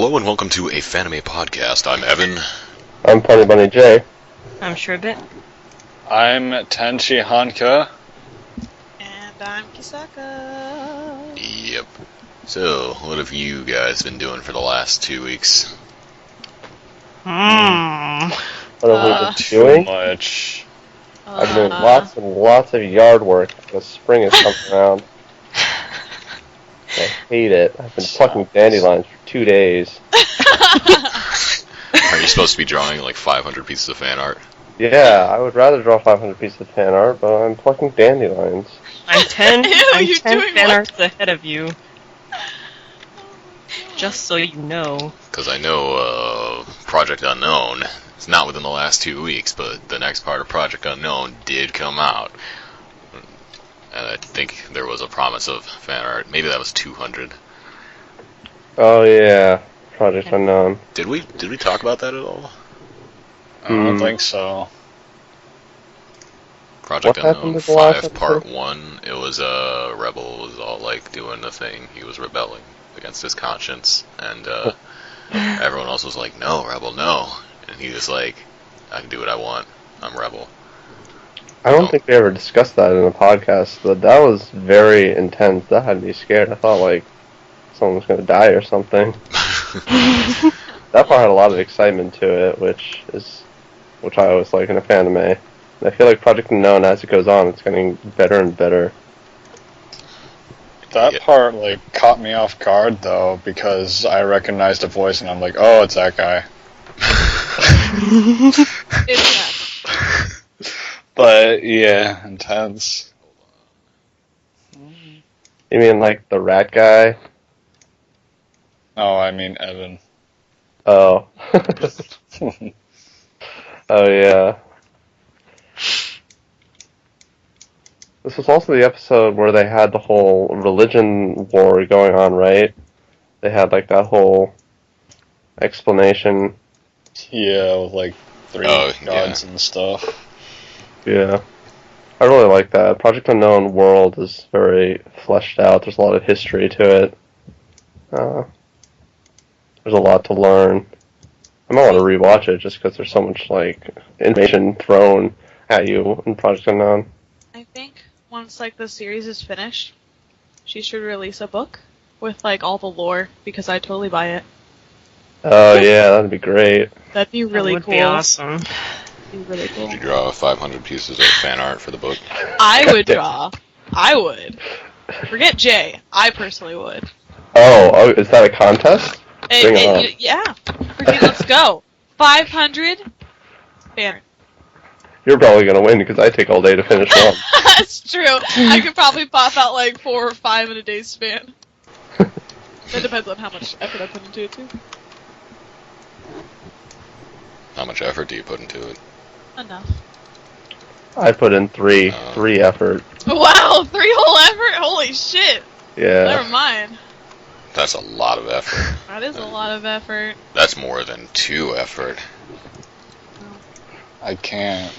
Hello and welcome to a Fanime Podcast. I'm Evan. I'm Funny Bunny J. I'm Sherbet. I'm Tenchi Hanka. And I'm Kisaka. Yep. So, what have you guys been doing for the last 2 weeks? What have we been doing? Too much. I've been doing lots and lots of yard work because spring is coming around. I hate it. I've been plucking dandelions for 2 days. Are you supposed to be drawing like 500 pieces of fan art? Yeah, I would rather draw 500 pieces of fan art, but I'm plucking dandelions. I'm 10 you're doing fan what? arts ahead of you. Just so you know. Because I know Project Unown, it's not within the last 2 weeks, but the next part of Project Unown did come out. And I think there was a promise of fan art. Maybe that was 200. Oh yeah, Project Unown. Did we talk about that at all? I don't think so. Project What happened Unknown with the last 5 Part episode? 1, it was Rebel was all like doing the thing. He was rebelling against his conscience, and everyone else was like, no, Rebel, no. And he was like, I can do what I want. I'm Rebel. I don't think we ever discussed that in the podcast, but that was very intense. That had me scared. I thought like someone was going to die or something. That part had a lot of excitement to it, which I always like in a Fanime. And I feel like Project Unknown, as it goes on, it's getting better and better. That part like caught me off guard though, because I recognized a voice and I'm like, oh, it's that guy. It's not. But yeah, intense. You mean like the rat guy? Oh, I mean Evan. Oh. Oh yeah. This was also the episode where they had the whole religion war going on, right? They had like that whole explanation. Yeah, with like 3 gods and stuff. Yeah. I really like that. Project Unknown world is very fleshed out. There's a lot of history to it. There's a lot to learn. I might want to rewatch it just because there's so much like information thrown at you in Project Unknown. I think once like the series is finished, she should release a book with like all the lore because I totally buy it. Oh yeah, that'd be great. That'd be really That would cool. be awesome. That'd be really cool. Did you draw 500 pieces of fan art for the book? I would draw. I would. Forget Jay. I personally would. Oh, is that a contest? Bring it on. Yeah. Forget, let's go. 500 fan. You're probably gonna win because I take all day to finish one. That's true. I could probably pop out like 4 or 5 in a day's span. That depends on how much effort I put into it too. How much effort do you put into it? Enough. I put in three effort. Wow, 3 whole effort? Holy shit. Yeah. Never mind. That's a lot of effort. That is a lot of effort. That's more than 2 effort. I can't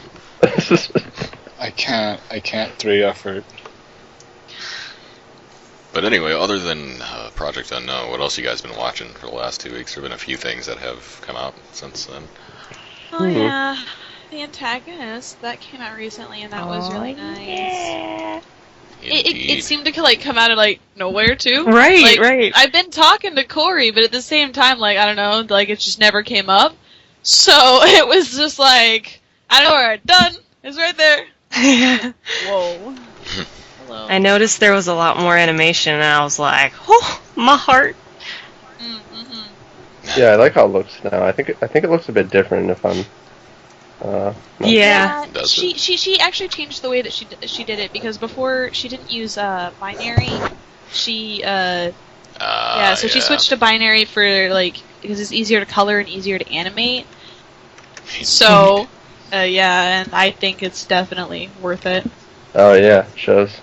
3 effort. But anyway, other than Project Unknown, what else you guys been watching for the last 2 weeks? There have been a few things that have come out since then. Oh yeah, the Antagonist, that came out recently and that was really nice. Yeah. It seemed to like come out of like nowhere too. Right, like, right. I've been talking to Corey, but at the same time, like, I don't know, like it just never came up. So it was just like, I know where done. It's right there. Whoa. Hello. I noticed there was a lot more animation, and I was like, oh, my heart. Mm-hmm. Yeah, I like how it looks now. I think it looks a bit different if I'm. Yeah. Does She actually changed the way that she did it because before she didn't use binary. She she switched to binary for like because it's easier to color and easier to animate. So and I think it's definitely worth it. Oh yeah, shows.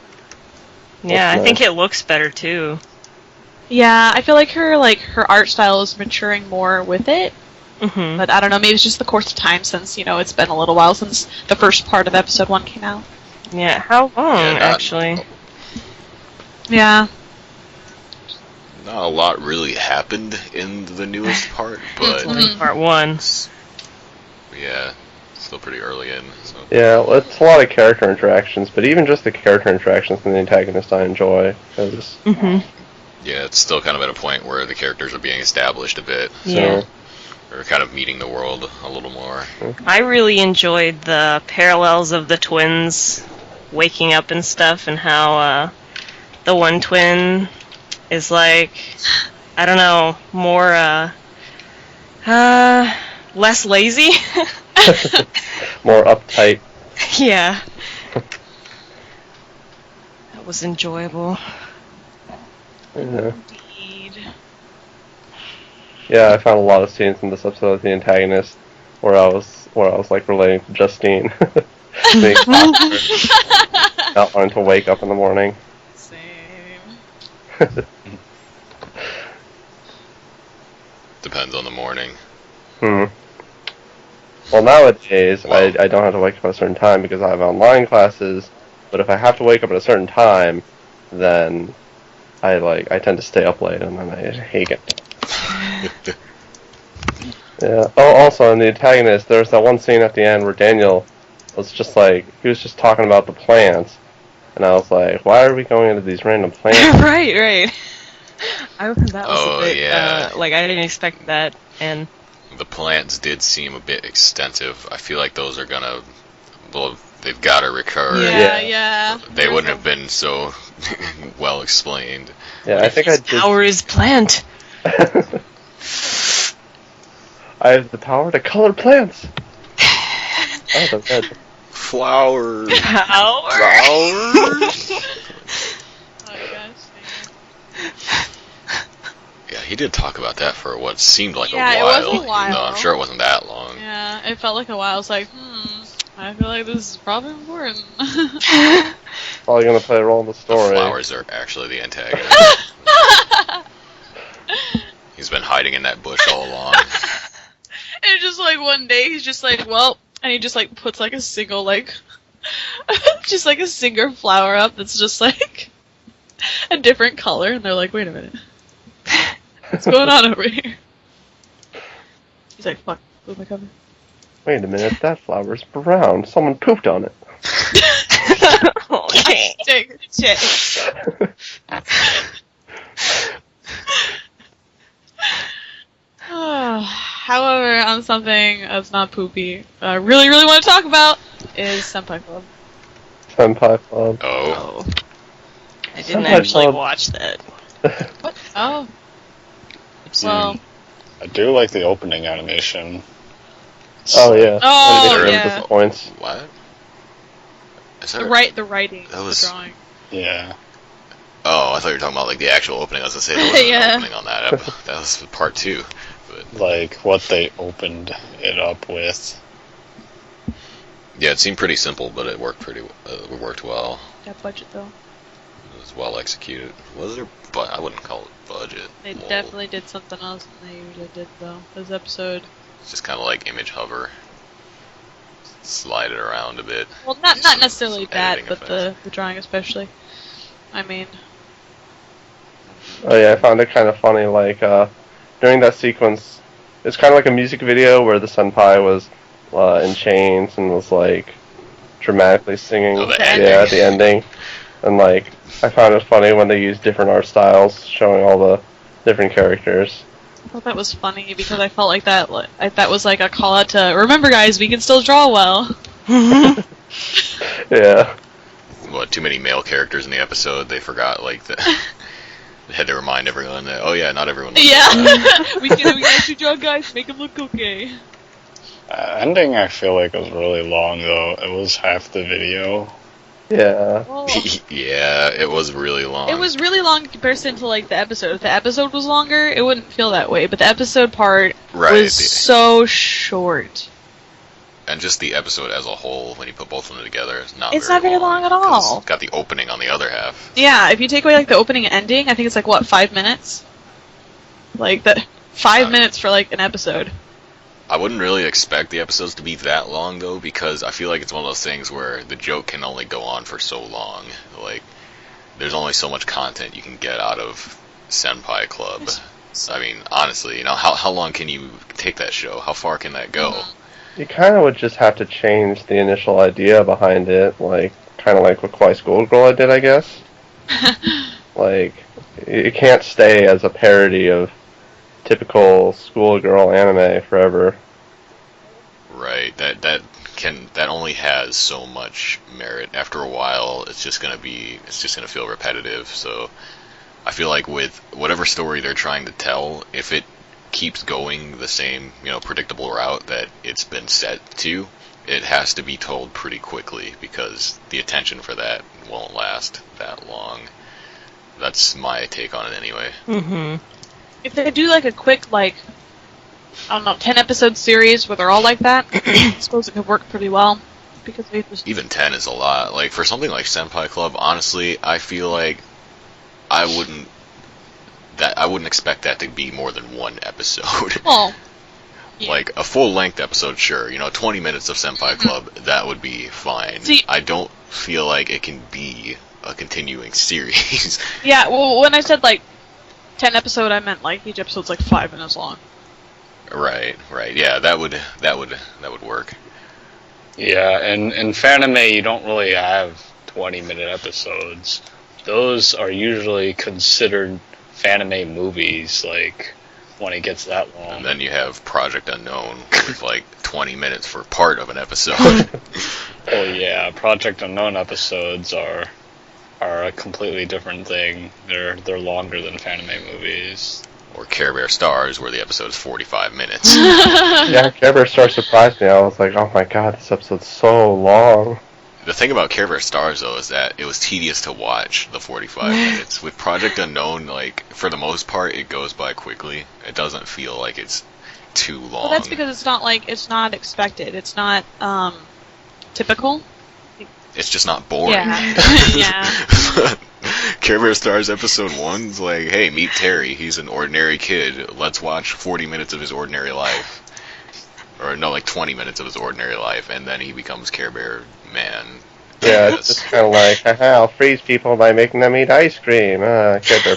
Yeah, That's I think nice. it looks better, too. Yeah, I feel like her art style is maturing more with it. Mm-hmm. But I don't know, maybe it's just the course of time since, it's been a little while since the first part of episode 1 came out. Yeah, how long, Yeah, actually? Yeah. not a lot really happened in the newest part, but Part 1. yeah, still pretty early in. So. Yeah, well, it's a lot of character interactions, but even just the character interactions from the antagonist I enjoy. Cause Yeah, it's still kind of at a point where the characters are being established a bit. So Yeah. we're kind of meeting the world a little more. I really enjoyed the parallels of the twins waking up and stuff, and how the one twin is like, I don't know, more less lazy. more uptight. Yeah. That was enjoyable. Yeah. Indeed. Yeah, I found a lot of scenes in this episode of the antagonist where I was like relating to Justine. Being not wanting to wake up in the morning. Same. Depends on the morning. Well, nowadays, I don't have to wake up at a certain time because I have online classes, but if I have to wake up at a certain time, then I tend to stay up late, and then I hate it. Yeah. Oh, also, in the antagonist, there's that one scene at the end where Daniel was just like, he was just talking about the plants, and I was like, why are we going into these random plants? right. That was Oh, a bit, yeah. I didn't expect that, and... The plants did seem a bit extensive. I feel like those are gonna... Well, they've gotta recur. Yeah. They wouldn't have been so well explained. Yeah, I think I did. Power is plant! I have the power to color plants. Oh, that's good. Flowers. Power? Flowers. Oh my gosh. Yeah, he did talk about that for what seemed like Yeah, a it while. was a while. No, I'm sure it wasn't that long. Yeah, it felt like a while. I was like, I feel like this is probably important. Probably gonna play a role in the The story. flowers are actually the antagonist. He's been hiding in that bush all along. And just like one day he's just like, well, and he just like puts like a single like, just like a single flower up that's just like a different color, and they're like, wait a minute, what's going on over here? He's like, fuck, move my cover. Wait a minute, that flower's brown. Someone pooped on it. Okay. Take. However, on something that's not poopy, I really want to talk about is Senpai Club. Senpai Club. Oh. I didn't Senpai actually Club. watch that. What? Oh. Well. I do like the opening animation. Oh yeah. Oh, And it yeah. disappoints. What? Is The that the writing, That was- the drawing. Yeah. Oh, I thought you were talking about like the actual opening. I was gonna say there wasn't Yeah. an opening on that. That was part 2. But Like what they opened it up with. yeah, it seemed pretty simple, but it worked it worked well. That budget though. It was well executed. Was there? But I wouldn't call it budget. They Well, definitely did something else than they usually did though. This episode. It's just kind of like image hover. Slide it around a bit. Well, not Some- necessarily some that, editing but the effects. drawing especially. I mean, Oh yeah, I found it kind of funny. Like during that sequence, it's kind of like a music video where the senpai was in chains and was like dramatically singing. Oh, the yeah, ending. at the ending. And like I found it funny when they used different art styles, showing all the different characters. I thought that was funny because I felt like that was like a call out to remember, guys, we can still draw well. Yeah. What? Too many male characters in the episode. They forgot like the. They had to remind everyone that not everyone. looks like that. Yeah, we can actually draw guys, make them look okay. Ending I feel like was really long though. It was half the video. Yeah. Well, Yeah, it was really long. it was really long in comparison to like the episode. If the episode was longer, it wouldn't feel that way. But the episode part right. was so short. And just the episode as a whole, when you put both of them together, it's not It's very not very long at all. 'cause it's got the opening on the other half. Yeah, if you take away like the opening and ending, I think it's like what 5 minutes. Like that 5 minutes for like an episode. I wouldn't really expect the episodes to be that long, though, because I feel like it's one of those things where the joke can only go on for so long. Like, there's only so much content you can get out of Senpai Club. I mean, honestly, how long can you take that show? How far can that go? You kind of would just have to change the initial idea behind it, like, kind of like what Kawaii Schoolgirl did, I guess. Like, it can't stay as a parody of typical schoolgirl anime forever. Right. That only has so much merit. After a while, it's just gonna feel repetitive. So I feel like with whatever story they're trying to tell, if it keeps going the same, predictable route that it's been set to, it has to be told pretty quickly because the attention for that won't last that long. That's my take on it anyway. Mm-hmm. If they do like a quick, like, I don't know, 10-episode series where they're all like that, I suppose it could work pretty well. Because they just... Even 10 is a lot. Like, for something like Senpai Club, honestly, I feel like I wouldn't expect that to be more than one episode. Well, yeah. Like, a full-length episode, sure. 20 minutes of Senpai Club, that would be fine. See, I don't feel like it can be a continuing series. Yeah, well, when I said, like, 10 episode, I meant, like, each episode's, like, 5 minutes long. Right. Yeah, that would work. Yeah, and in Fanime, you don't really have 20-minute episodes. Those are usually considered Fanime movies, like, when it gets that long. And then you have Project Unown with, like, 20 minutes for part of an episode. Oh yeah, Project Unknown episodes are a completely different thing. They're longer than Fanime movies. Or Care Bear Stars, where the episode is 45 minutes. Yeah, Care Bear Stars surprised me. I was like, oh my god, this episode's so long. The thing about Care Bear Stars, though, is that it was tedious to watch the 45 minutes. With Project Unknown, like, for the most part, it goes by quickly. It doesn't feel like it's too long. Well, that's because it's not expected. It's not, typical. It's just not boring. Yeah. Care Bear Stars episode 1's like, hey, meet Terry. He's an ordinary kid. Let's watch 40 minutes of his ordinary life. Or no, like 20 minutes of his ordinary life, and then he becomes Care Bear Man. Yeah, it's just kind of like, haha, I'll freeze people by making them eat ice cream. Care Bear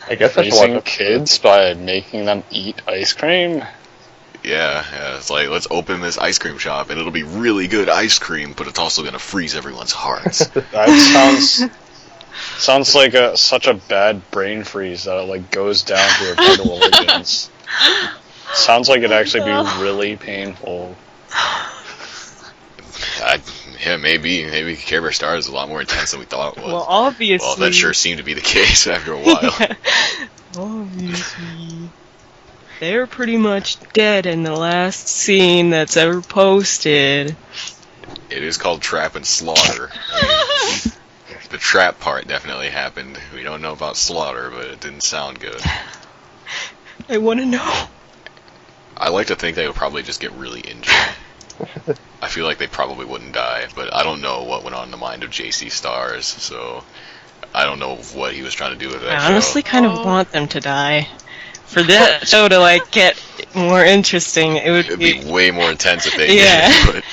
I guess I should Freezing watch kids by making them eat ice cream? Yeah, it's like, let's open this ice cream shop, and it'll be really good ice cream, but it's also gonna freeze everyone's hearts. That sounds like such a bad brain freeze that it like goes down to your vital organs. Sounds like it'd actually be really painful. Yeah, maybe Care Bear Stars is a lot more intense than we thought it was. Well, obviously. Well, that sure seemed to be the case after a while. Obviously. They're pretty much dead in the last scene that's ever posted. It is called Trap and Slaughter. I mean, the trap part definitely happened. We don't know about slaughter, but it didn't sound good. I want to know. I like to think they would probably just get really injured. I feel like they probably wouldn't die, but I don't know what went on in the mind of JC Stars, so I don't know what he was trying to do with that I show. honestly kind of want them to die. For that show to, like, get more interesting, it'd be way more intense if they yeah. did, but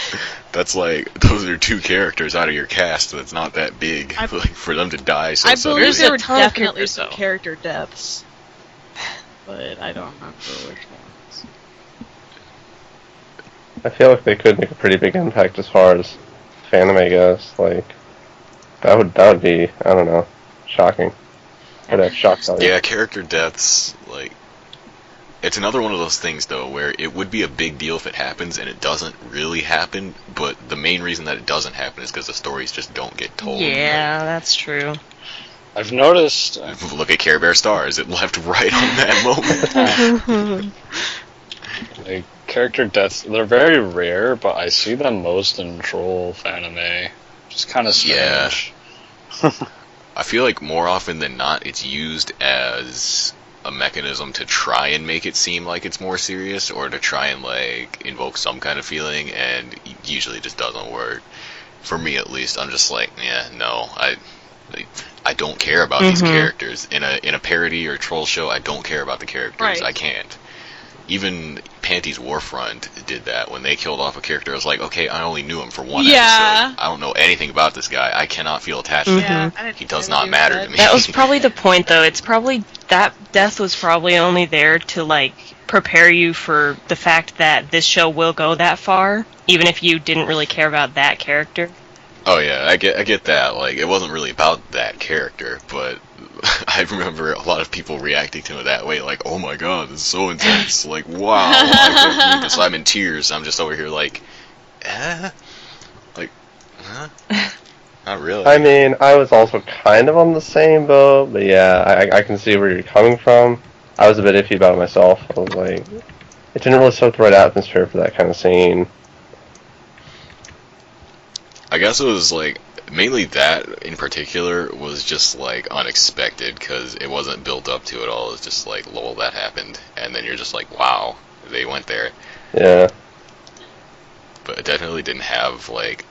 that's like, those are 2 characters out of your cast, that's not that big, like, for them to die so I suddenly. believe there were ton of definitely characters, some though. character deaths. But I don't remember which ones. I feel like they could make a pretty big impact as far as Fanime goes. Like, that would be, I don't know, shocking. I'd have shock value. Yeah, character deaths, like, it's another one of those things, though, where it would be a big deal if it happens, and it doesn't really happen, but the main reason that it doesn't happen is because the stories just don't get told. Yeah, that's true. I've noticed... Look at Care Bear Stars, it left right on that moment. Like, character deaths, they're very rare, but I see them most in troll anime. Just kind of strange. Yeah. I feel like more often than not, it's used as a mechanism to try and make it seem like it's more serious, or to try and, like, invoke some kind of feeling, and usually it just doesn't work. For me, at least, I'm just like, yeah, no, I don't care about these characters. In a parody or troll show, I don't care about the characters. Right. I can't. even Panty's Warfront did that. When they killed off a character, I was like, okay, I only knew him for one episode. I don't know anything about this guy. I cannot feel attached to him. He does not matter to me. That was probably the point, though. It's probably, that death was probably only there to, like, prepare you for the fact that this show will go that far, even if you didn't really care about that character. Oh yeah, I get that. Like, it wasn't really about that character, but I remember a lot of people reacting to it that way, like, oh my god, this is so intense. Like, wow, I couldn't believe this. I'm in tears. I'm just over here like, like, huh? Not really. I mean, I was also kind of on the same boat, but yeah, I can see where you're coming from. I was a bit iffy about it myself. I was like, it didn't really set the right atmosphere for that kind of scene. I guess it was like, mainly that in particular was just like unexpected, because it wasn't built up to it all. It's just like, lol, that happened, and then you're just like, wow, they went there. Yeah. But it definitely didn't have like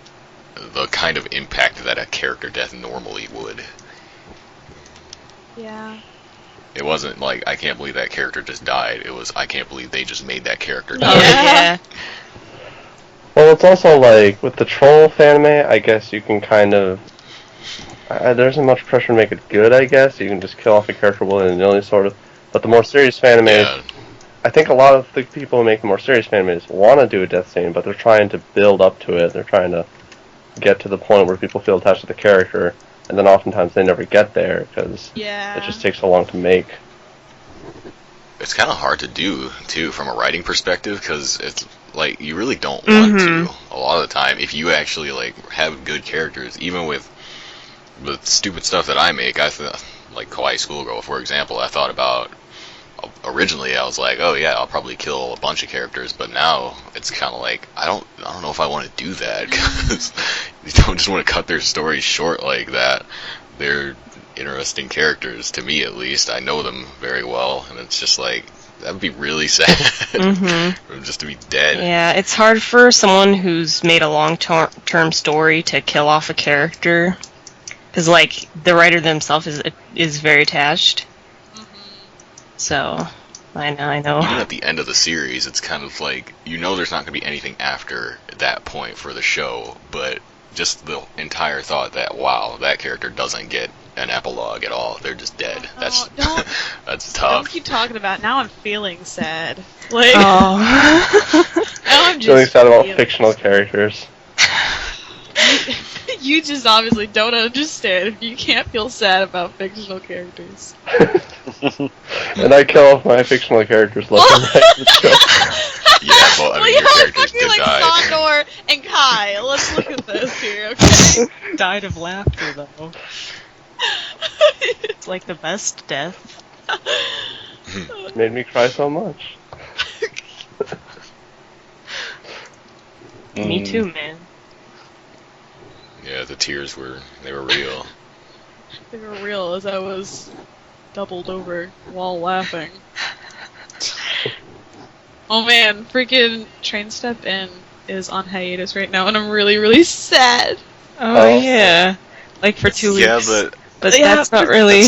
the kind of impact that a character death normally would. Yeah. It wasn't like, I can't believe that character just died. It was, I can't believe they just made that character die. Yeah. Well, it's also like, with the troll Fanime, I guess you can kind of... there isn't much pressure to make it good, I guess. You can just kill off a character willy-nilly, sort of. But the more serious Fanimes... I think a lot of the people who make the more serious Fanimes want to do a death scene, but they're trying to build up to it. They're trying to get to the point where people feel attached to the character, and then oftentimes they never get there, because it just takes so long to make. It's kind of hard to do, too, from a writing perspective, because it's like, you really don't want to, a lot of the time, if you actually, like, have good characters. Even with stupid stuff that I make, like Kawaii Schoolgirl, for example, I thought about, originally I was like, oh yeah, I'll probably kill a bunch of characters, but now it's kind of like, I don't know if I want to do that, because you don't just want to cut their stories short like that. They're interesting characters, to me at least. I know them very well, and it's just like, that would be really sad, just to be dead. Yeah, it's hard for someone who's made a long-term story to kill off a character, because, like, the writer themselves is very attached. So, I know. Even at the end of the series, it's kind of like, you know there's not going to be anything after that point for the show, but just the entire thought that, wow, that character doesn't get an epilogue at all. They're just dead. That's tough. Don't keep talking about it. Now I'm feeling sad. Like, now I'm just feeling sad about fictional characters. You just obviously don't understand. You can't feel sad about fictional characters. And I kill off my fictional characters left and right. Yeah, well, I mean, your characters did like die. Sondor and Kai. Let's look at this here, okay? Died of laughter, though. It's like the best death. Made me cry so much. Me too, man. Yeah, the tears were real. They were real as I was doubled over while laughing. Oh man, freaking Train Step In is on hiatus right now, and I'm really, really sad. Oh yeah, like for 2 weeks. Yeah, but that's not really.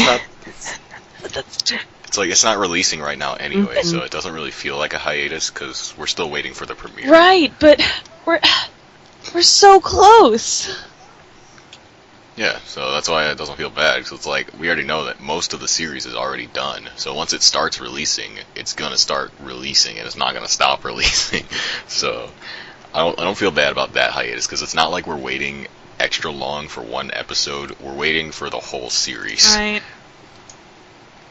It's like, it's not releasing right now anyway, so it doesn't really feel like a hiatus, because we're still waiting for the premiere. Right, but we're so close. Yeah, so that's why it doesn't feel bad, because it's like, we already know that most of the series is already done, so once it starts releasing, it's gonna start releasing, and it's not gonna stop releasing. So, I don't feel bad about that hiatus, because it's not like we're waiting extra long for one episode, we're waiting for the whole series. Right.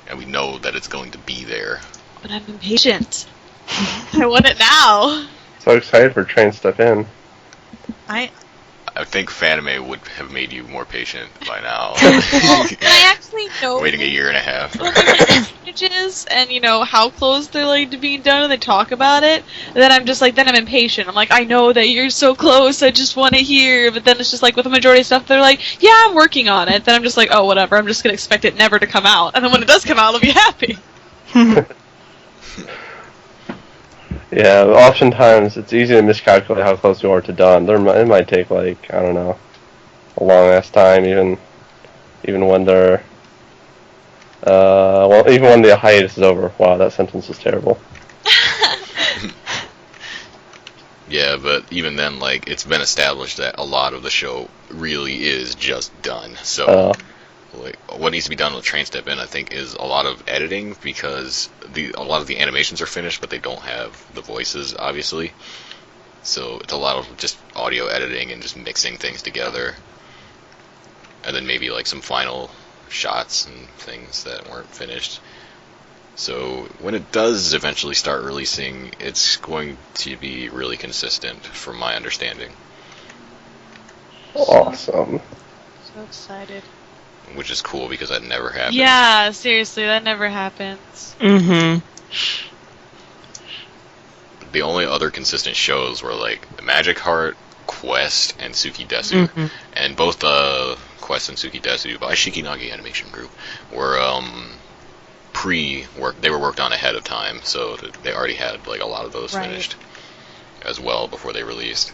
And we know that it's going to be there. But I'm impatient. I want it now. So excited for Train Step In. I think Fanime would have made you more patient by now. Well, and I actually know waiting a year and a half. well, the images and how close they're like to being done, and they talk about it. And then I'm just like, then I'm impatient. I'm like, I know that you're so close. I just want to hear. But then it's just like with the majority of stuff, they're like, yeah, I'm working on it. Then I'm just like, oh, whatever. I'm just gonna expect it never to come out. And then when it does come out, I'll be happy. Yeah, oftentimes it's easy to miscalculate how close you are to done. It might take, like, I don't know, a long ass time, even when they're, even when the hiatus is over. Wow, that sentence was terrible. Yeah, but even then, like, it's been established that a lot of the show really is just done. So, like, what needs to be done with Train Step In, I think, is a lot of editing, because a lot of the animations are finished, but they don't have the voices, obviously. So it's a lot of just audio editing and just mixing things together. And then maybe, like, some final shots and things that weren't finished. So when it does eventually start releasing, it's going to be really consistent, from my understanding. Awesome. So excited. Which is cool, because that never happens. Yeah, seriously, that never happens. Mm-hmm. The only other consistent shows were, like, Magic Heart, Quest, and Tsukidesu. Mm-hmm. And both Quest and Tsukidesu by Shikinagi Animation Group were pre-work. They were worked on ahead of time, so they already had, like, a lot of those finished as well before they released.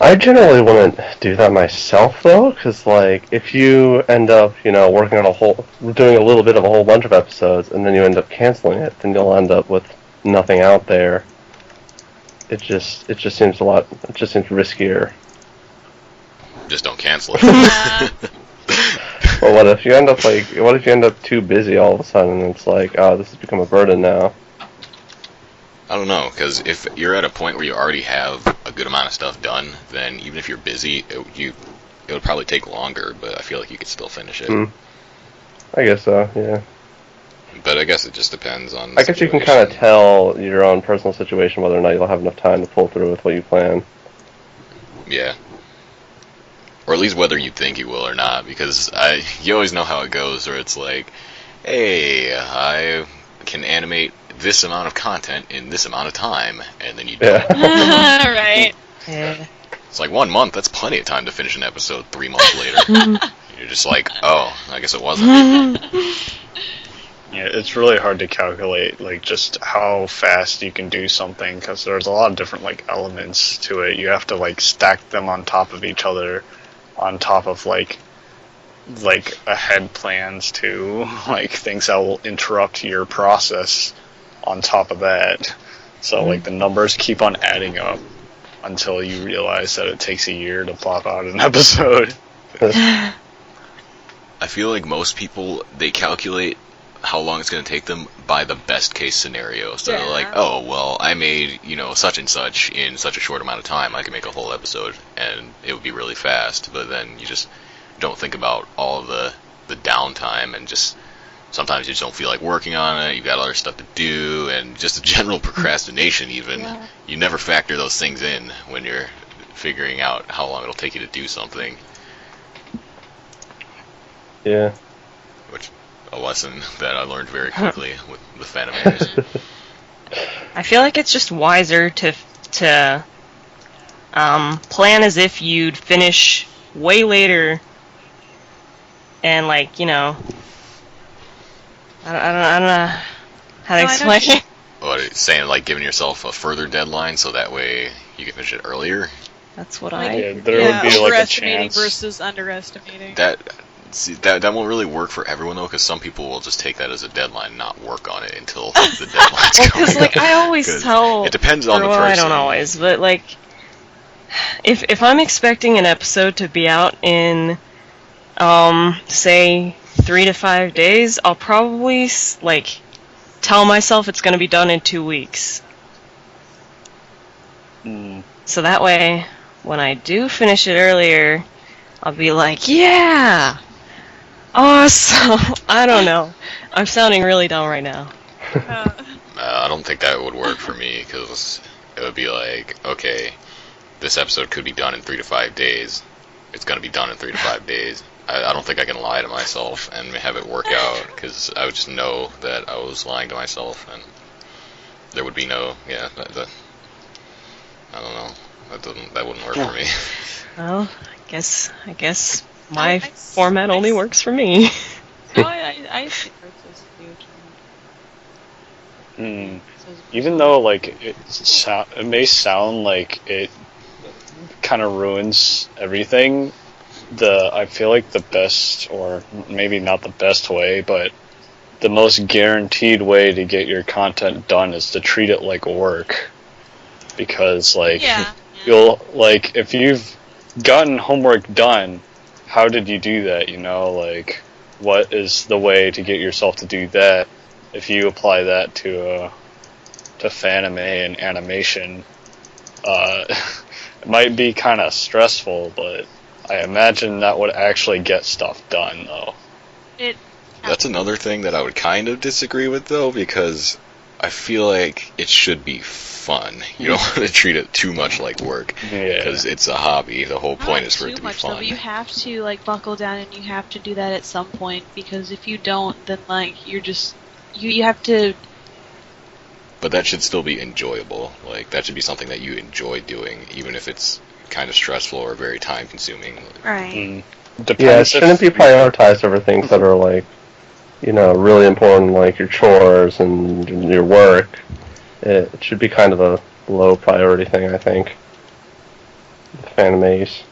I generally wouldn't do that myself, though, because, like, if you end up, working on doing a little bit of a whole bunch of episodes, and then you end up canceling it, then you'll end up with nothing out there. It just seems riskier. Just don't cancel it. Yeah. Well, what if you end up too busy all of a sudden, and it's like, oh, this has become a burden now? I don't know, because if you're at a point where you already have a good amount of stuff done, then even if you're busy, it would probably take longer, but I feel like you could still finish it. I guess so, yeah. But I guess it just depends on the I guess you can kind of tell your own personal situation whether or not you'll have enough time to pull through with what you plan. Yeah. Or at least whether you think you will or not, because you always know how it goes, where it's like, hey, I can animate this amount of content in this amount of time, and then you don't. Yeah. Right. Yeah. It's like 1 month, that's plenty of time to finish an episode 3 months later. You're just like, oh, I guess it wasn't. Yeah, it's really hard to calculate, like, just how fast you can do something, because there's a lot of different, like, elements to it. You have to, like, stack them on top of each other, on top of, like ahead plans too, like, things that will interrupt your process on top of that. So, like, the numbers keep on adding up until you realize that it takes a year to plop out an episode. I feel like most people, they calculate how long it's going to take them by the best case scenario. So they're like, oh, well, I made, such and such in such a short amount of time, I can make a whole episode, and it would be really fast. But then you just don't think about all the downtime, and just sometimes you just don't feel like working on it, you've got other stuff to do, and just a general procrastination even. Yeah. You never factor those things in when you're figuring out how long it'll take you to do something. Yeah. Which, a lesson that I learned very quickly with Fanime. I feel like it's just wiser to plan as if you'd finish way later, and, like, I don't know how to explain it. What, saying, like, giving yourself a further deadline so that way you can finish it earlier? That's what there would be, like, a overestimating chance versus underestimating. That won't really work for everyone, though, because some people will just take that as a deadline and not work on it until the deadline's coming. Well, because, like, I always tell... It depends on the person. I don't always, but, like, if I'm expecting an episode to be out in, say, 3 to 5 days, I'll probably, like, tell myself it's going to be done in 2 weeks. So that way, when I do finish it earlier, I'll be like, yeah! Awesome! I don't know. I'm sounding really dumb right now. I don't think that would work for me, because it would be like, okay, this episode could be done in 3 to 5 days. It's going to be done in 3 to 5 days. I don't think I can lie to myself and have it work out, because I would just know that I was lying to myself, and there would be no, I don't know, that wouldn't work for me. Well, I guess my format only works for me. No, I see Princess too. Even though, like, it may sound like it kind of ruins everything, I feel like the best, or maybe not the best way, but the most guaranteed way to get your content done is to treat it like work. because like Yeah. you'll like if you've gotten homework done, how did you do that? You know, like what is the way to get yourself to do that? If you apply that to Fanime and animation, it might be kind of stressful, but I imagine that would actually get stuff done, though. That's another thing that I would kind of disagree with, though, because I feel like it should be fun. You don't want to treat it too much like work, because it's a hobby. The whole point is for it to be fun. Though, but you have to like buckle down and you have to do that at some point, because if you don't, then like you're just you have to. But that should still be enjoyable. Like that should be something that you enjoy doing, even if it's kind of stressful or very time consuming. Right. Yeah, it shouldn't be prioritized over things that are like, you know, really important, like your chores and your work. It should be kind of a low priority thing, I think. With animes.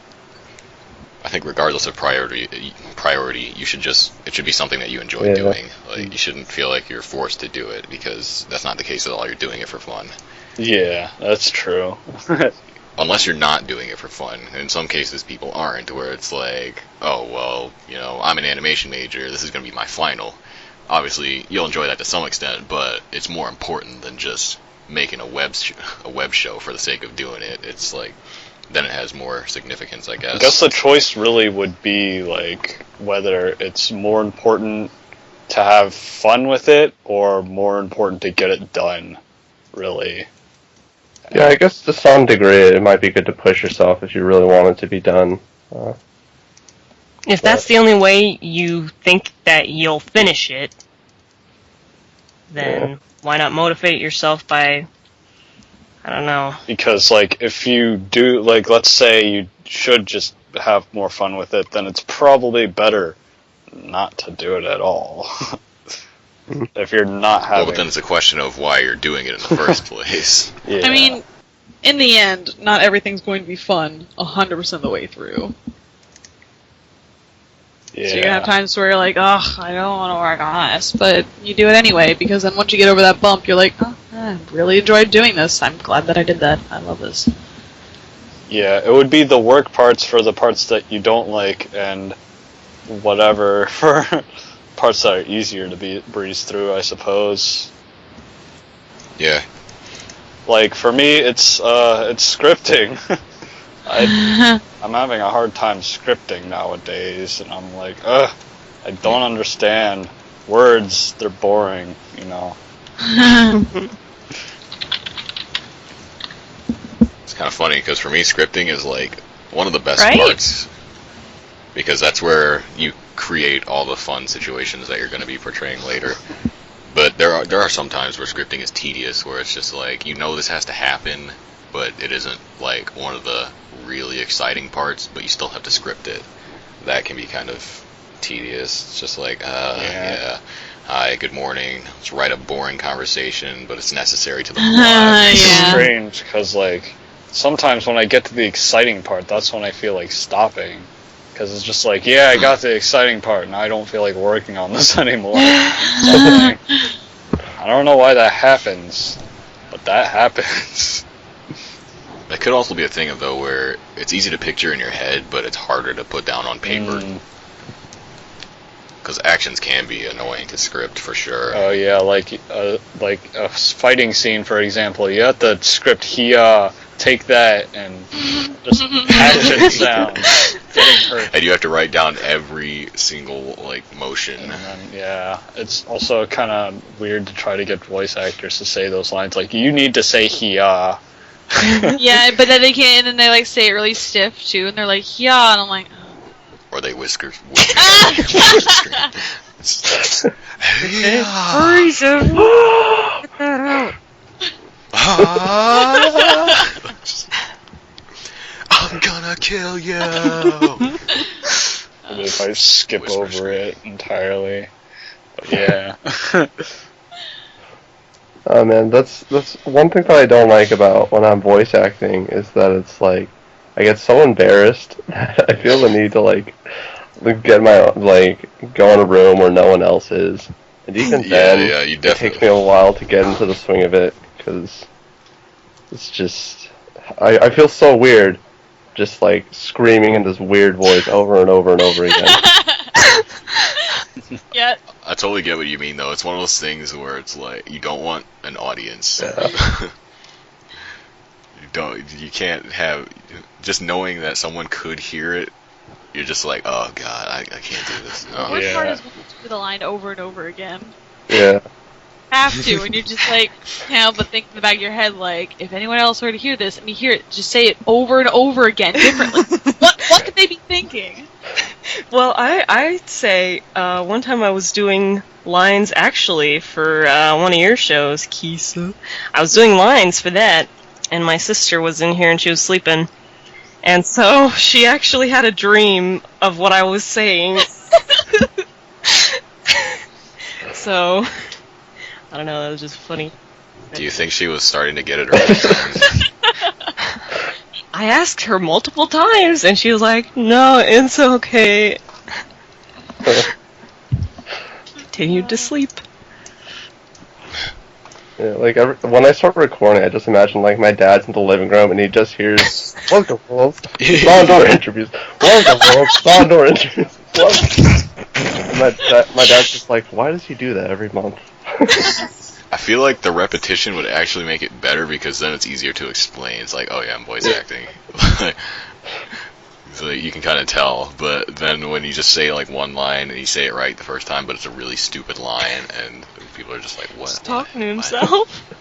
I think regardless of priority, it should be something that you enjoy doing. Like you shouldn't feel like you're forced to do it, because that's not the case at all. You're doing it for fun. Yeah, that's true. Unless you're not doing it for fun. In some cases, people aren't, where it's like, oh, well, you know, I'm an animation major, this is going to be my final. Obviously, you'll enjoy that to some extent, but it's more important than just making a web show for the sake of doing it. It's like, then it has more significance, I guess. I guess the choice really would be, like, whether it's more important to have fun with it, or more important to get it done, really. Yeah, I guess to some degree it might be good to push yourself if you really want it to be done. If that's the only way you think that you'll finish it, then why not motivate yourself by, I don't know. Because, like, if you do, like, let's say you should just have more fun with it, then it's probably better not to do it at all. If you're not having... Well, but then it's a question of why you're doing it in the first place. Yeah. I mean, in the end, not everything's going to be fun 100% of the way through. Yeah. So you're going to have times where you're like, oh, I don't want to work on this, but you do it anyway, because then once you get over that bump, you're like, oh, I really enjoyed doing this. I'm glad that I did that. I love this. Yeah, it would be the work parts for the parts that you don't like, and whatever for parts that are easier to breeze through, I suppose. Yeah. Like, for me, it's scripting. I'm having a hard time scripting nowadays, and I'm like, I don't understand. Words, they're boring, you know. It's kind of funny, because for me, scripting is like one of the best Right? parts. Because that's where you create all the fun situations that you're going to be portraying later. But there are some times where scripting is tedious, where it's just like, you know this has to happen, but it isn't like one of the really exciting parts, but you still have to script it. That can be kind of tedious. It's just like, yeah. Hi, good morning. Let's write a boring conversation, but it's necessary to the plot. It's Yeah. strange, because, like, sometimes when I get to the exciting part, that's when I feel like stopping. Because it's just like, yeah, I got the exciting part, and I don't feel like working on this anymore. I don't know why that happens, but that happens. That could also be a thing, though, where it's easy to picture in your head, but it's harder to put down on paper. Because actions can be annoying to script, for sure. Oh yeah, like a fighting scene, for example. You have to script hiya, take that, and just action sounds getting hurt. And you have to write down every single, like, motion. And then, yeah, it's also kind of weird to try to get voice actors to say those lines. Like, you need to say hiya. Yeah, but then they can't, and then they like say it really stiff too, and they're like, yeah, and I'm like, Or they whisper. Hurry, Zoe! Get that out. I'm gonna kill you. But if I skip Whispers. over it entirely. But yeah. Oh man, that's one thing that I don't like about when I'm voice acting is that it's like I get so embarrassed. I feel the need to like get my go in a room where no one else is, and even then, you it takes me definitely. a while to get into the swing of it because It's just, I feel so weird, just like screaming in this weird voice over and over and over again. Yeah. I totally get what you mean, though. It's one of those things where it's like you don't want an audience. Yeah. You can't have just knowing that someone could hear it. You're just like, oh god, I can't do this. The No. worst part is when you do the line over and over again. Yeah. Have to, and you're just like, but think in the back of your head, like, if anyone else were to hear this, and you hear it, just say it over and over again, differently. What could they be thinking? Well, I'd say one time I was doing lines actually for one of your shows, Kisa. I was doing lines for that, and my sister was in here and she was sleeping. And so she actually had a dream of what I was saying. So, I don't know, that was just funny. Do you think she was starting to get it right? I asked her multiple times, and she was like, no, it's okay. Continued to sleep. Yeah, like when I start recording, I just imagine like my dad's in the living room and he just hears "Welcome, folks, Sondor interviews. Welcome, folks, Sondor interviews." My dad's just like, why does he do that every month? I feel like the repetition would actually make it better because then it's easier to explain. It's like, oh yeah, I'm voice acting. So you can kind of tell, but then when you just say like one line and you say it right the first time, but it's a really stupid line, and people are just like, what? He's talking to himself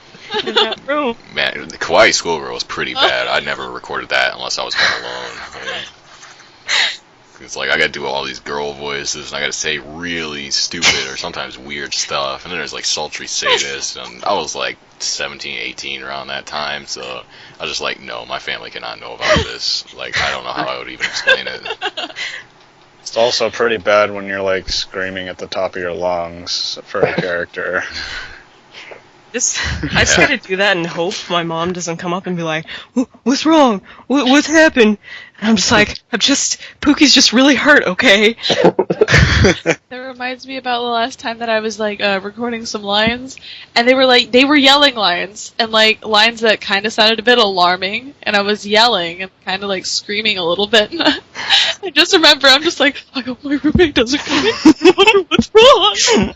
in that room. Man, the Kawaii Schoolgirl was pretty bad. I never recorded that unless I was home alone. It's like I gotta do all these girl voices, and I gotta say really stupid or sometimes weird stuff, and then there's like sultry sadist, and I was like 17, 18 around that time, so I was just like, no, my family cannot know about this. Like, I don't know how I would even explain it. It's also pretty bad when you're like screaming at the top of your lungs for a character. I just gotta do that and hope my mom doesn't come up and be like, what's wrong? What's happened? And I'm just like, Pookie's just really hurt, okay? That reminds me about the last time that I was like recording some lines, and they were yelling lines, and like lines that kind of sounded a bit alarming, and I was yelling and kind of like screaming a little bit. And I just remember, I'm just like, I hope my roommate doesn't come in. I wonder what's wrong.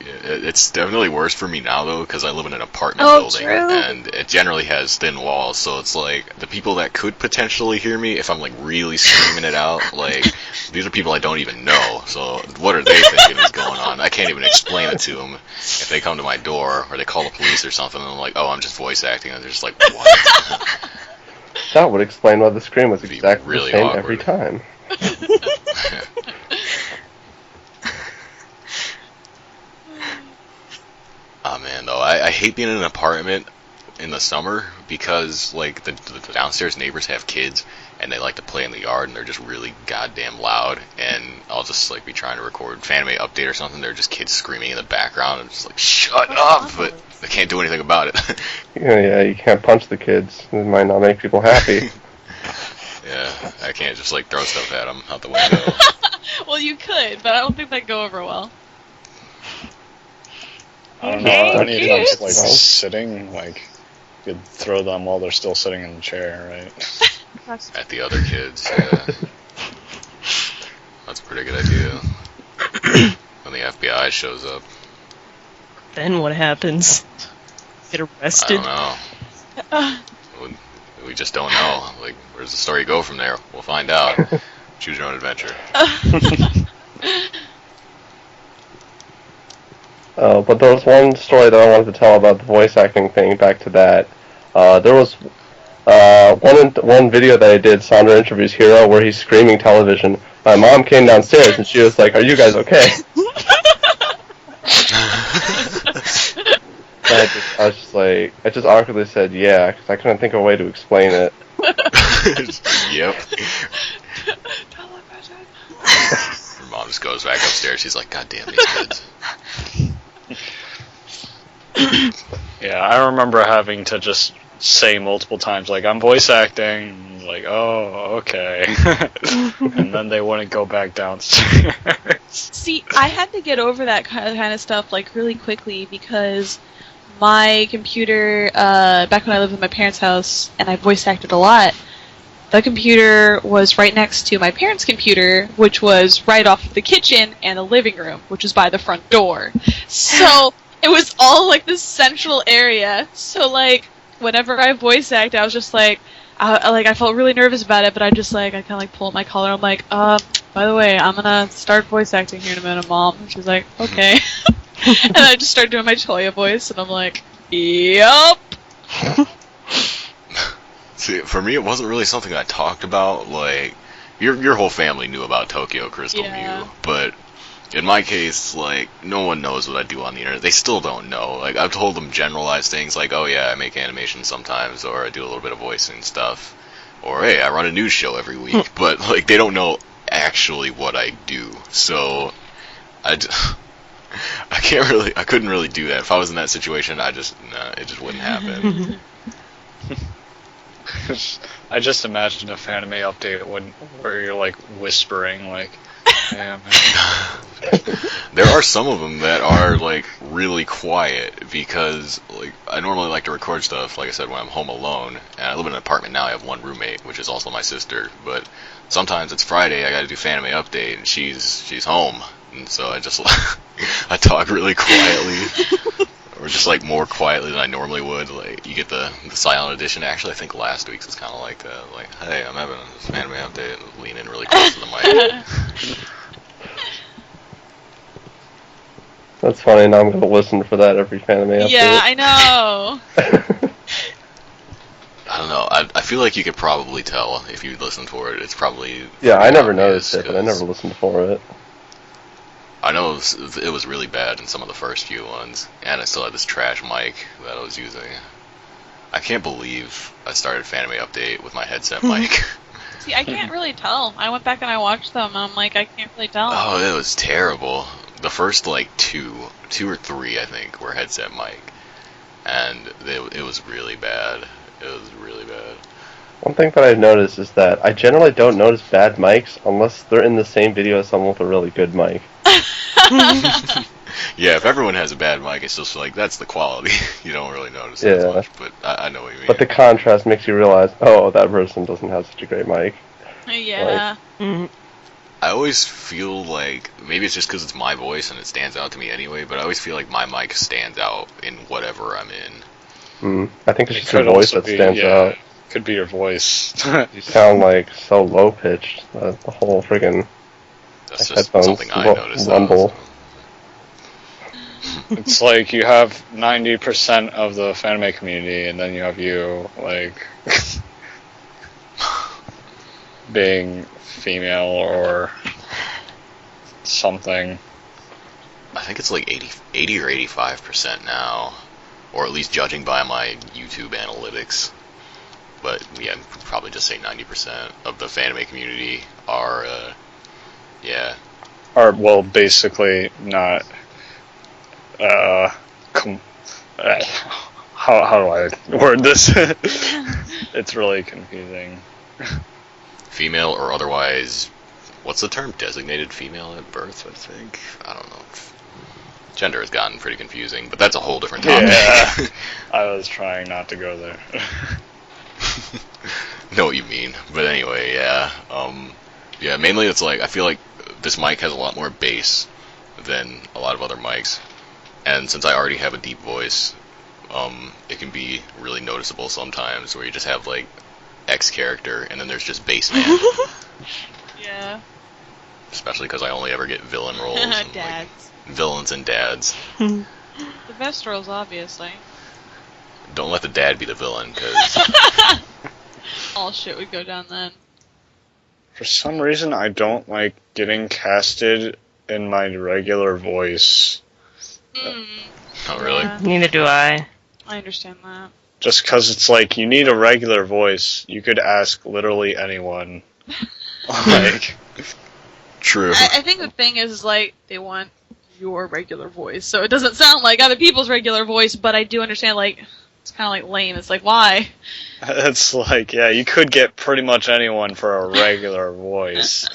It's definitely worse for me now, though, because I live in an apartment building, true. and it generally has thin walls, so it's like, the people that could potentially hear me, if I'm like really screaming it out, like, these are people I don't even know, so what are they thinking is going on? I can't even explain it to them. If they come to my door, or they call the police or something, and I'm like, oh, I'm just voice acting, and they're just like, what? That would explain why the scream was exactly really the same awkward every time. Oh man, though, I hate being in an apartment in the summer because, like, the downstairs neighbors have kids and they like to play in the yard and they're just really goddamn loud, and I'll just, like, be trying to record Fanime Update or something, they're just kids screaming in the background, and I'm just like, shut up, but I can't do anything about it. Yeah, you can't punch the kids. It might not make people happy. Yeah, I can't just, like, throw stuff at them out the window. Well, you could, but I don't think that'd go over well. I don't know, any of them's like sitting, like, you could throw them while they're still sitting in the chair, right? At the other kids, yeah. That's a pretty good idea. When the FBI shows up. Then what happens? Get I arrested? don't know. We just don't know. Like, where does the story go from there? We'll find out. Choose your own adventure. But there was one story that I wanted to tell about the voice acting thing. Back to that, there was one video that I did, Sondor Interviews Hero, where he's screaming television. My mom came downstairs and she was like, "Are you guys okay?" I was just like, I just awkwardly said, "Yeah," because I couldn't think of a way to explain it. Yep. Your mom just goes back upstairs. She's like, "God damn these kids." Yeah, I remember having to just say multiple times, like, I'm voice acting. Like, oh, okay. And then they wouldn't go back downstairs. See, I had to get over that kind of stuff, like, really quickly, because my computer, back when I lived in my parents' house, and I voice acted a lot, the computer was right next to my parents' computer, which was right off of the kitchen and the living room, which was by the front door. So, it was all, like, this central area. So, like, whenever I voice act, I was just like, I felt really nervous about it, but I kind of like pull up my collar. I'm like, by the way, I'm gonna start voice acting here in a minute, Mom. And she's like, okay. And I just started doing my Toya voice, and I'm like, yup. See, for me, it wasn't really something I talked about. Like, your whole family knew about Tokyo Crystal Yeah. Mew, but in my case, like, no one knows what I do on the internet. They still don't know. Like, I've told them generalized things like, oh yeah, I make animations sometimes, or I do a little bit of voicing stuff, or hey, I run a news show every week. But, like, they don't know actually what I do. So, I couldn't really do that. If I was in that situation, it just wouldn't happen. I just imagine a Fanime update where you're, like, whispering, like, yeah, There are some of them that are, like, really quiet, because, like, I normally like to record stuff, like I said, when I'm home alone, and I live in an apartment now. I have one roommate, which is also my sister, but sometimes it's Friday, I gotta do Fanime update, and she's home, and so I just, I talk really quietly, or just, like, more quietly than I normally would. Like, you get the silent edition. Actually, I think last week's was kind of like that, like, hey, I'm having a Fanime update, and lean in really close to the mic. That's funny, now I'm gonna listen for that every Fanime update. Yeah, I know. I don't know. I feel like you could probably tell if you listen for it. It's probably... Yeah, I never obvious, noticed it, but I never listened for it. I know it was really bad in some of the first few ones, and I still had this trash mic that I was using. I can't believe I started Fanime Update with my headset mic. See, I can't really tell. I went back and I watched them, and I'm like, I can't really tell. Oh, it was terrible. The first, like, two or three, I think, were headset mic, and it was really bad. It was really bad. One thing that I've noticed is that I generally don't notice bad mics unless they're in the same video as someone with a really good mic. Yeah, if everyone has a bad mic, it's just like, that's the quality. You don't really notice it as much, but I know what you mean. But the contrast makes you realize, oh, that person doesn't have such a great mic. Yeah. I always feel like, maybe it's just because it's my voice and it stands out to me anyway, but I always feel like my mic stands out in whatever I'm in. I think it's just your voice that stands out. Could be your voice. You sound like so low pitched. The whole friggin' That's just headphones something I noticed. rumble. It's like you have 90% of the Fanime community, and then you have you, like, being female or something. I think it's like 80 or 85% now, or at least judging by my YouTube analytics. But yeah, I'd probably just say 90% of the Fanime community are, Are, well, basically not, how do I word this? It's really confusing. female or otherwise, what's the term? Designated female at birth, I think? I don't know. Gender has gotten pretty confusing, but that's a whole different topic. Yeah, I was trying not to go there. Know what you mean, but anyway, yeah. Yeah, mainly it's like, I feel like this mic has a lot more bass than a lot of other mics, and since I already have a deep voice, it can be really noticeable sometimes, where you just have, like, X character, and then there's just bass man. Yeah. Especially because I only ever get villain roles. And, Dads. like, villains and dads. The best roles, obviously. Don't let the dad be the villain, because... All shit would go down then. For some reason, I don't like getting casted in my regular voice. Oh, really? Yeah. Neither do I. I understand that. Just because it's like, you need a regular voice. You could ask literally anyone. Like, True. I think the thing is, like, they want your regular voice, so it doesn't sound like other people's regular voice, but I do understand, like, It's kind of like lame. It's like, why? It's like, yeah, you could get pretty much anyone for a regular voice.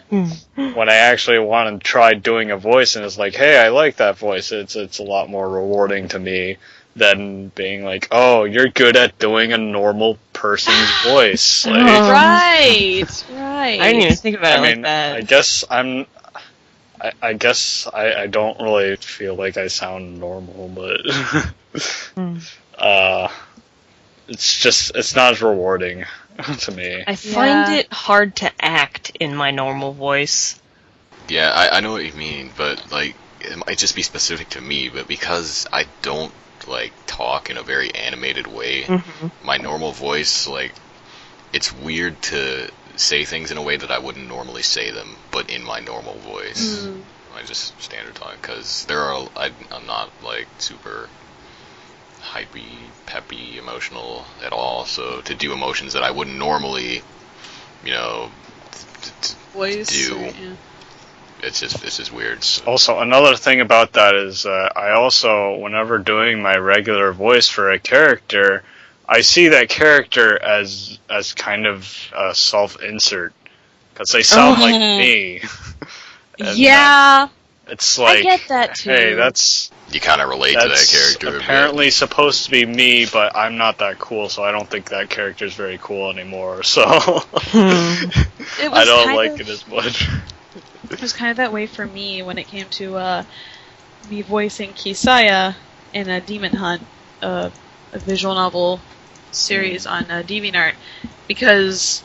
When I actually want to try doing a voice and it's like, hey, I like that voice, it's a lot more rewarding to me than being like, oh, you're good at doing a normal person's voice. Like, right. I didn't even think about it like that. I guess I don't really feel like I sound normal, but it's not as rewarding to me. I find it hard to act in my normal voice. Yeah, I know what you mean, but like it might just be specific to me, but because I don't like talk in a very animated way, my normal voice, like, it's weird to say things in a way that I wouldn't normally say them, but in my normal voice. I just standard talk, because I'm not like super hypey, peppy, emotional at all, so to do emotions that I wouldn't normally, you know, Voice do, or, it's just weird. So. Also, another thing about that is I also, whenever doing my regular voice for a character, I see that character as kind of a self-insert, because they sound like me. Yeah. It's like, I get that too. Hey, that's... You kind of relate to that character. Apparently supposed to be me, but I'm not that cool, so I don't think that character's very cool anymore. So I don't like it as much. It was kind of that way for me when it came to me voicing Kisaya in a Demon Hunt, a visual novel series on DeviantArt, because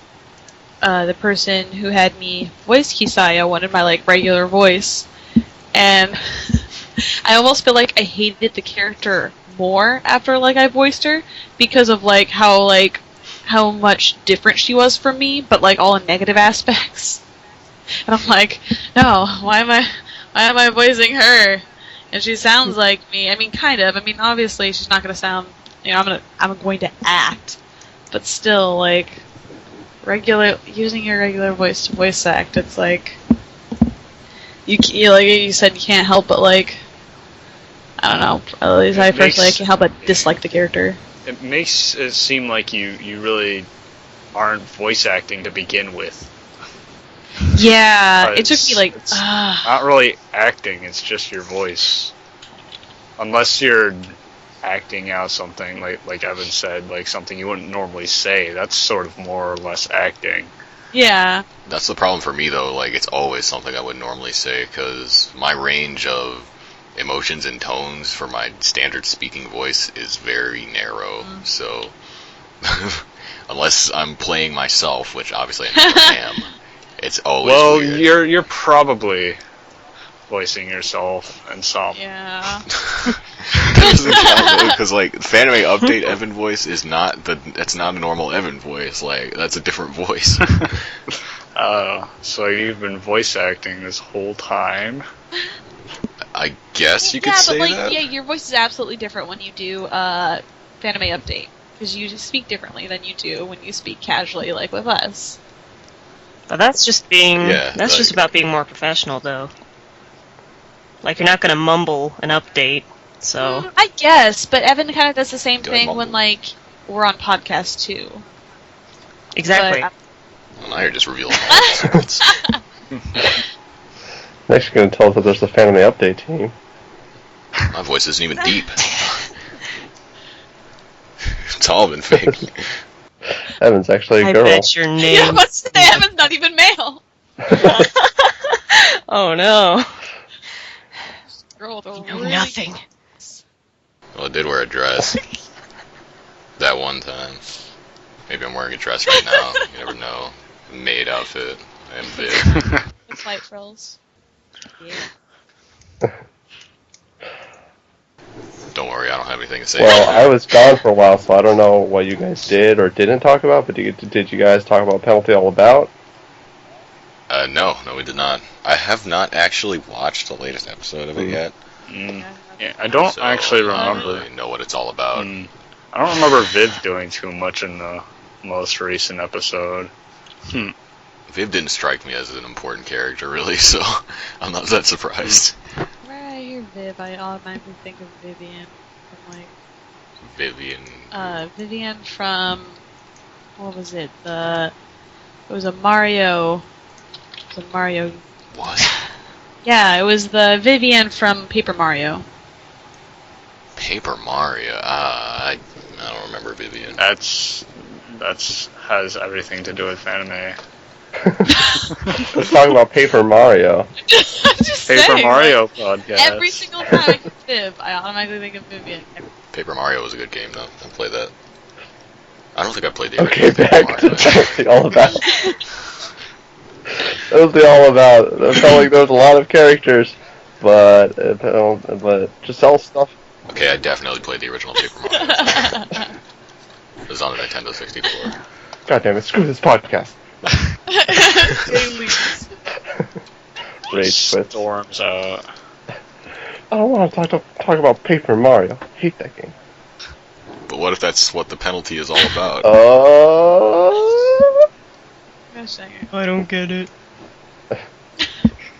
the person who had me voice Kisaya wanted my like regular voice, and I almost feel like I hated the character more after like I voiced her because of like how much different she was from me, but like all in negative aspects. And I'm like, no, why am I voicing her? And she sounds like me. I mean, kind of. I mean, obviously she's not gonna sound. You know, I'm going to act, but still, like using your regular voice to voice act. It's like you like you said, you can't help but like. I don't know. At least I personally can't help but dislike the character. It makes it seem like you really aren't voice acting to begin with. Yeah, it took me like... It's not really acting, it's just your voice. Unless you're acting out something, like Evan said, like something you wouldn't normally say, that's sort of more or less acting. Yeah. That's the problem for me, though. Like, it's always something I would normally say, because my range of emotions and tones for my standard speaking voice is very narrow, so unless I'm playing myself, which obviously I never am, it's always weird. You're probably voicing yourself and some. Yeah. That doesn't count, because like Fanime Update Evan voice is that's not a normal Evan voice. Like, that's a different voice. So you've been voice acting this whole time? I guess you could say that. Yeah, your voice is absolutely different when you do Fanime Update, because you just speak differently than you do when you speak casually, like with us. But that's just just about being more professional, though. Like, you're not gonna mumble an update, so... I guess, but Evan kind of does the same thing mumble? when, like, we're on podcast, too. Exactly. Well, now you're just revealing all the secrets. Next you're going to tell us that there's a Fanime Update team. My voice isn't even deep. It's all been fake. Evan's actually a girl. I bet your name... Yeah, but Evan's not even male. Oh, no. Girl with a You know nothing. Well, I did wear a dress. That one time. Maybe I'm wearing a dress right now. You never know. Maid outfit. And Viv. With white frills. Yeah. Don't worry, I don't have anything to say. Well, I was gone for a while, so I don't know what you guys did or didn't talk about, but did you guys talk about Penalty All About? No, we did not. I have not actually watched the latest episode of it yet. Yeah, I don't actually remember. I don't really know what it's all about. I don't remember Viv doing too much in the most recent episode. Viv didn't strike me as an important character, really, so I'm not that surprised. Whenever I hear Viv, I automatically think of Vivian from, like, Vivian. Vivian from, what was it? It was a Mario. It was a Mario. What? Yeah, it was the Vivian from Paper Mario. Paper Mario. I don't remember Vivian. That's has everything to do with anime. Let's talk about Paper Mario. I'm just Paper saying, Mario like, podcast. every single time I think Viv, I automatically think of Vivian. Paper Mario was a good game, though. I played that. I don't think I played the Okay, original back Paper to Mario. Penalty All About. That was the All About. It felt like there was a lot of characters, but just all stuff. Okay, I definitely played the original Paper Mario. It was on the Nintendo 64. God damn it! Screw this podcast. Rage quit. Storms out. I don't want to talk about Paper Mario. I hate that game. But what if that's what the penalty is all about? I don't get it.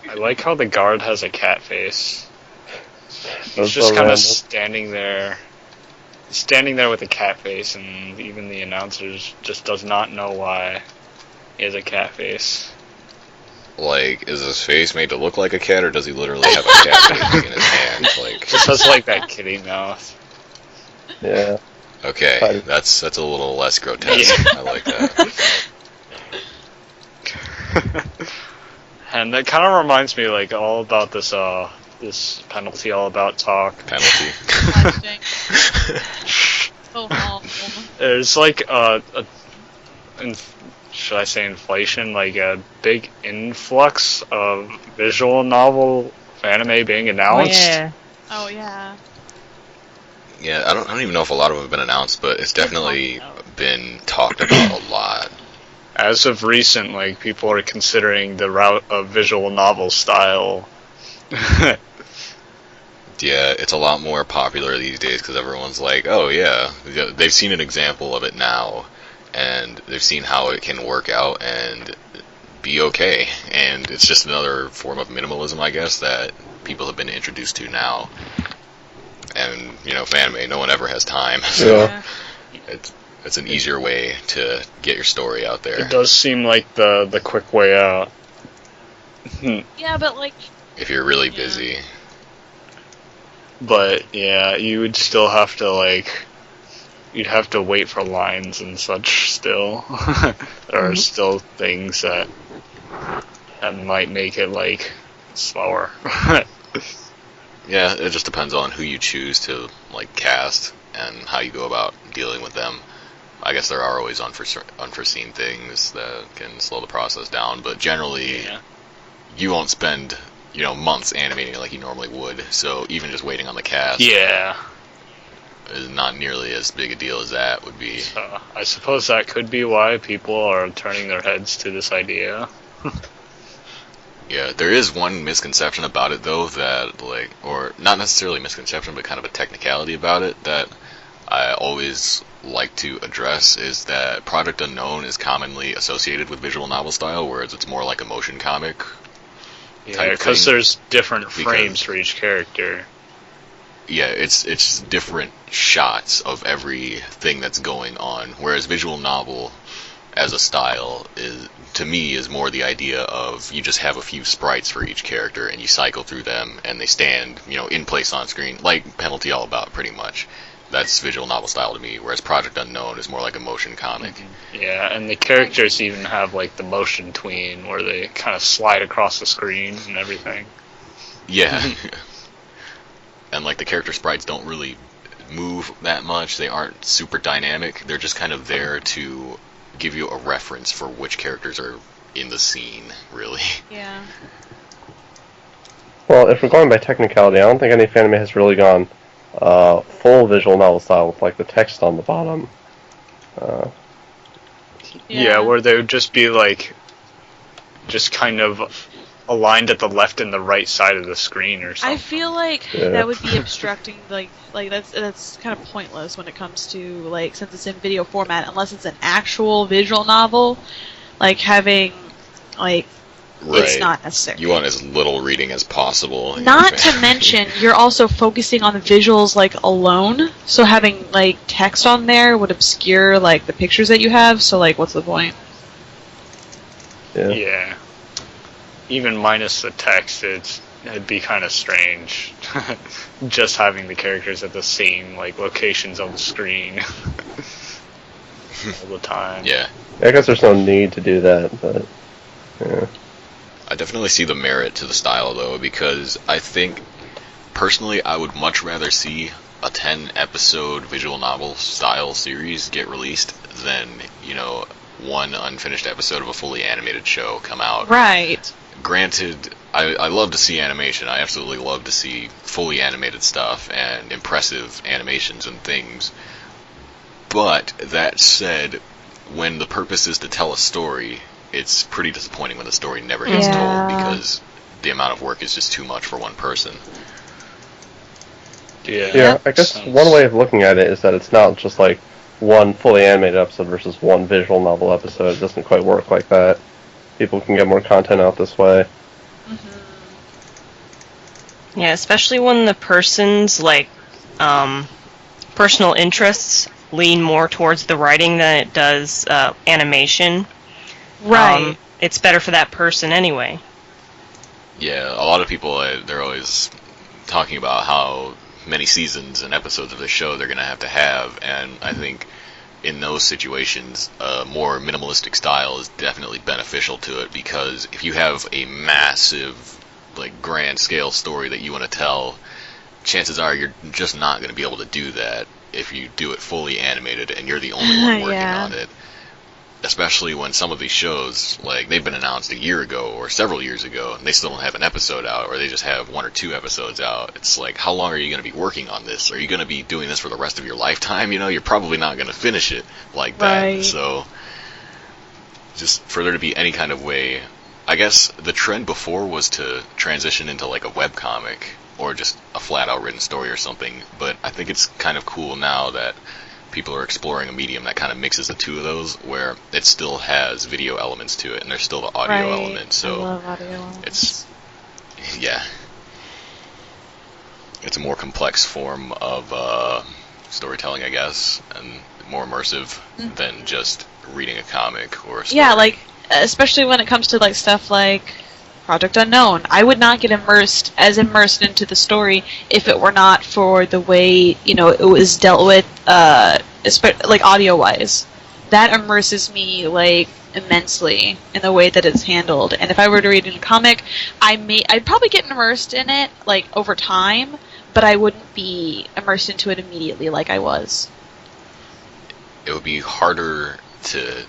I like how the guard has a cat face. He's That's just so kind random. of standing there with a cat face, and even the announcers just does not know why he has a cat face. Like, is his face made to look like a cat, or does he literally have a cat face in his hand? Like, Just has like that kitty mouth. Yeah. okay, that's a little less grotesque. Yeah. I like that. And that kind of reminds me, like, all about this penalty, all about talk. Penalty. So awful. There's like should I say inflation, like a big influx of visual novel anime being announced. Oh yeah. Yeah, I don't even know if a lot of them have been announced, but it's definitely been talked about a lot. As of recent, like, people are considering the route of visual novel style. Yeah, it's a lot more popular these days because everyone's like, oh yeah, they've seen an example of it now, and they've seen how it can work out and be okay. And it's just another form of minimalism, I guess, that people have been introduced to now. And, you know, Fanime, no one ever has time, so Yeah. it's an easier way to get your story out there. It does seem like the quick way out. Yeah, but like. If you're really busy. But yeah, you would still have to you'd have to wait for lines and such still. There are still things that might make it slower. Yeah, it just depends on who you choose to cast and how you go about dealing with them. I guess there are always unforeseen things that can slow the process down, but generally you won't spend months animating like you normally would, so even just waiting on the cast is not nearly as big a deal as that would be. I suppose that could be why people are turning their heads to this idea. Yeah, there is one misconception about it though that or not necessarily misconception, but kind of a technicality about it that I always like to address, is that Project Unown is commonly associated with visual novel style, whereas it's more like a motion comic. Yeah, because there's different frames for each character. Yeah, it's different shots of everything that's going on, whereas visual novel as a style to me is more the idea of you just have a few sprites for each character and you cycle through them and they stand in place on screen, like Penalty All About, pretty much. That's visual novel style to me, whereas Project Unown is more like a motion comic. Mm-hmm. Yeah, and the characters even have the motion tween where they kind of slide across the screen and everything. Yeah. And the character sprites don't really move that much. They aren't super dynamic. They're just kind of there to give you a reference for which characters are in the scene, really. Yeah. Well, if we're going by technicality, I don't think any Fanime has really gone full visual novel style with the text on the bottom. Yeah, where they would just be just kind of aligned at the left and the right side of the screen or something. I feel like that would be obstructing, that's kind of pointless when it comes to, since it's in video format, unless it's an actual visual novel, having, it's not necessary. You want as little reading as possible. Not to mention, you're also focusing on the visuals, like, alone, so having, like, text on there would obscure, like, the pictures that you have, so, like, what's the point? Yeah. Even minus the text, it'd be kind of strange. Just having the characters at the same, like, locations on the screen. All the time. Yeah. I guess there's no need to do that, but yeah. I definitely see the merit to the style, though, because I think, personally, I would much rather see a 10-episode visual novel style series get released than, you know, one unfinished episode of a fully animated show come out. Right. Granted, I love to see animation. I absolutely love to see fully animated stuff and impressive animations and things. But, that said, when the purpose is to tell a story, it's pretty disappointing when the story never gets told, because the amount of work is just too much for one person. Yeah, I guess one way of looking at it is that it's not just like one fully animated episode versus one visual novel episode. It doesn't quite work like that. People can get more content out this way. Yeah, especially when the person's, like, personal interests lean more towards the writing than it does animation. Right. It's better for that person anyway. Yeah, a lot of people, they're always talking about how many seasons and episodes of the show they're going to have, and I think in those situations, a more minimalistic style is definitely beneficial to it, because if you have a massive, like, grand scale story that you want to tell, chances are you're just not going to be able to do that if you do it fully animated and you're the only one working on it. Especially when some of these shows, like, they've been announced a year ago or several years ago, and they still don't have an episode out, or they just have 1 or 2 episodes out. It's like, how long are you going to be working on this? Are you going to be doing this for the rest of your lifetime? You know, you're probably not going to finish it like that. Right. So, just for there to be any kind of way, I guess the trend before was to transition into, like, a webcomic, or just a flat-out written story or something, but I think it's kind of cool now that people are exploring a medium that kind of mixes the two of those, where it still has video elements to it, and there's still the audio element, so I love audio elements. It's a more complex form of storytelling, I guess, and more immersive than just reading a comic or a story. Yeah, like, especially when it comes to, like, stuff like Project Unown. I would not get immersed into the story if it were not for the way, you know, it was dealt with, like, audio-wise. That immerses me, like, immensely in the way that it's handled. And if I were to read in a comic, I'd probably get immersed in it, like, over time, but I wouldn't be immersed into it immediately like I was. It would be harder to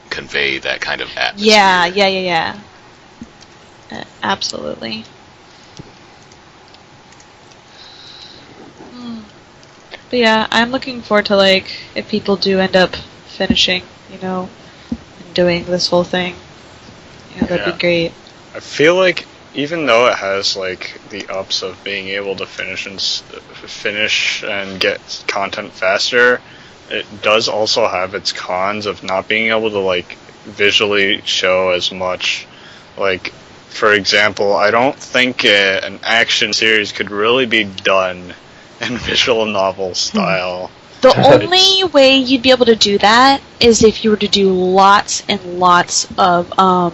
convey that kind of atmosphere. Yeah. Absolutely. But yeah, I'm looking forward to, like, if people do end up finishing, you know, and doing this whole thing. You know, that'd be great. I feel like even though it has, like, the ups of being able to finish and get content faster, it does also have its cons of not being able to, like, visually show as much. Like, for example, I don't think an action series could really be done in visual novel style. The only way you'd be able to do that is if you were to do lots and lots of not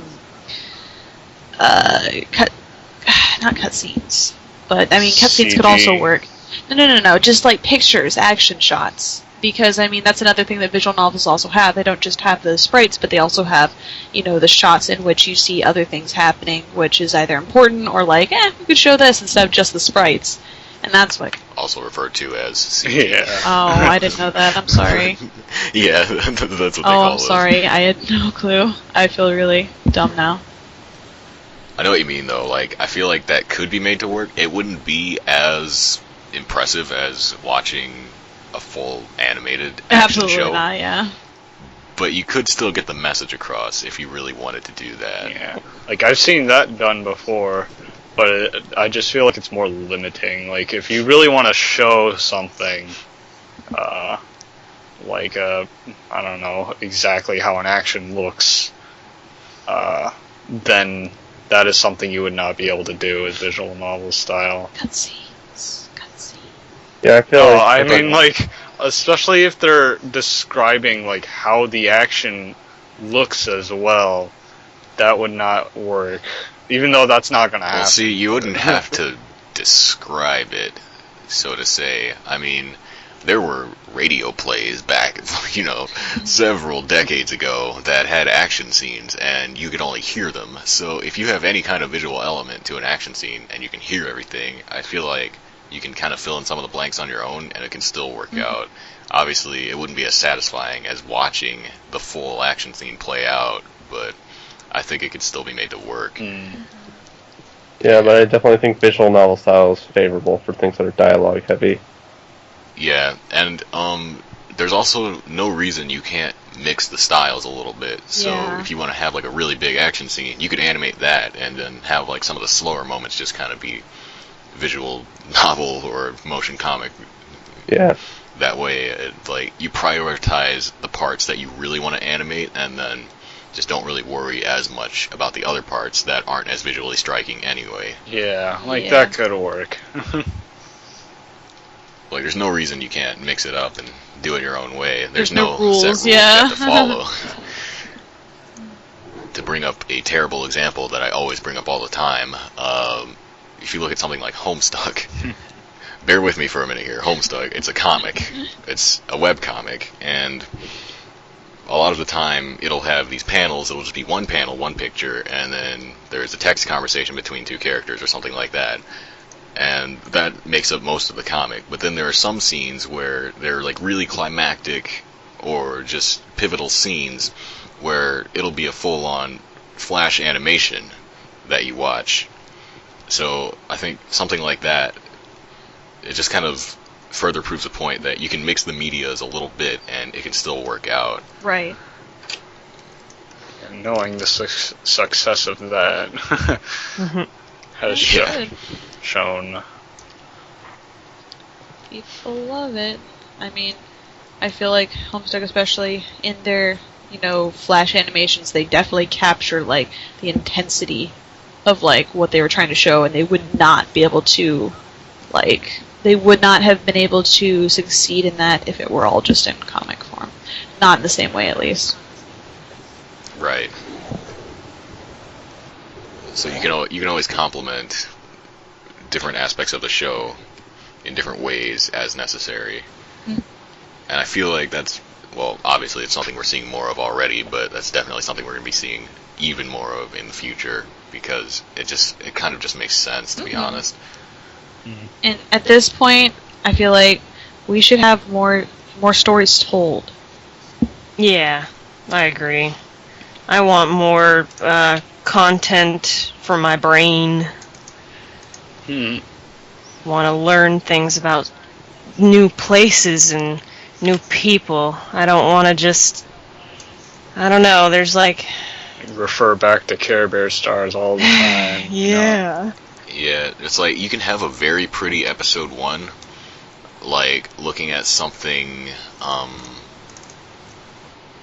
cutscenes, but I mean cutscenes could also work. No, just like pictures, action shots. Because, I mean, that's another thing that visual novels also have. They don't just have the sprites, but they also have, you know, the shots in which you see other things happening, which is either important or like, we could show this instead of just the sprites. And that's what... Also referred to as CG. Yeah. Oh, I didn't know that. I'm sorry. Yeah, that's what they call it. Oh, I'm sorry. I had no clue. I feel really dumb now. I know what you mean, though. Like, I feel like that could be made to work. It wouldn't be as impressive as watching a full animated action show. Absolutely not, yeah. But you could still get the message across if you really wanted to do that. Yeah. Like, I've seen that done before, but I just feel like it's more limiting. Like, if you really want to show something, like, I don't know exactly how an action looks, then that is something you would not be able to do with visual novel style. Cutscenes. Yeah, I feel I mean, like, especially if they're describing, like, how the action looks as well, that would not work. Even though that's not going to happen. Well, see, you wouldn't have to describe it, so to say. I mean, there were radio plays back, several decades ago that had action scenes, and you could only hear them. So if you have any kind of visual element to an action scene, and you can hear everything, I feel like you can kind of fill in some of the blanks on your own, and it can still work out. Obviously, it wouldn't be as satisfying as watching the full action scene play out, but I think it could still be made to work. Yeah, but I definitely think visual novel style is favorable for things that are dialogue heavy. Yeah, and there's also no reason you can't mix the styles a little bit. So if you want to have like a really big action scene, you could animate that and then have like some of the slower moments just kind of be visual novel or motion comic. Yeah. That way, like, you prioritize the parts that you really want to animate, and then just don't really worry as much about the other parts that aren't as visually striking anyway. Yeah, that could work. Like, there's no reason you can't mix it up and do it your own way. There's no set rules, rules you have to follow. To bring up a terrible example that I always bring up all the time, if you look at something like Homestuck, bear with me for a minute here. Homestuck, it's a comic. It's a web comic, and a lot of the time it'll have these panels. It'll just be one panel, one picture, and then there's a text conversation between two characters or something like that. And that makes up most of the comic. But then there are some scenes where they're like really climactic or just pivotal scenes where it'll be a full-on flash animation that you watch. So I think something like that, it just kind of further proves the point that you can mix the medias a little bit and it can still work out. Right. And knowing the success of that has shown. People love it. I mean, I feel like Homestuck, especially in their, flash animations, they definitely capture, like, the intensity of, like, what they were trying to show, and they would not be able to, like, they would not have been able to succeed in that if it were all just in comic form. Not in the same way, at least. Right. So you can always complement different aspects of the show in different ways as necessary. And I feel like that's, well, obviously it's something we're seeing more of already, but that's definitely something we're going to be seeing even more of in the future, because it kind of just makes sense, to be honest. And at this point, I feel like we should have more stories told. Yeah, I agree. I want more content for my brain. Want to learn things about new places and new people. I don't want to just... I don't know, there's like... Refer back to Care Bear stars all the time. Yeah. Yeah, it's like you can have a very pretty episode 1, like looking at something,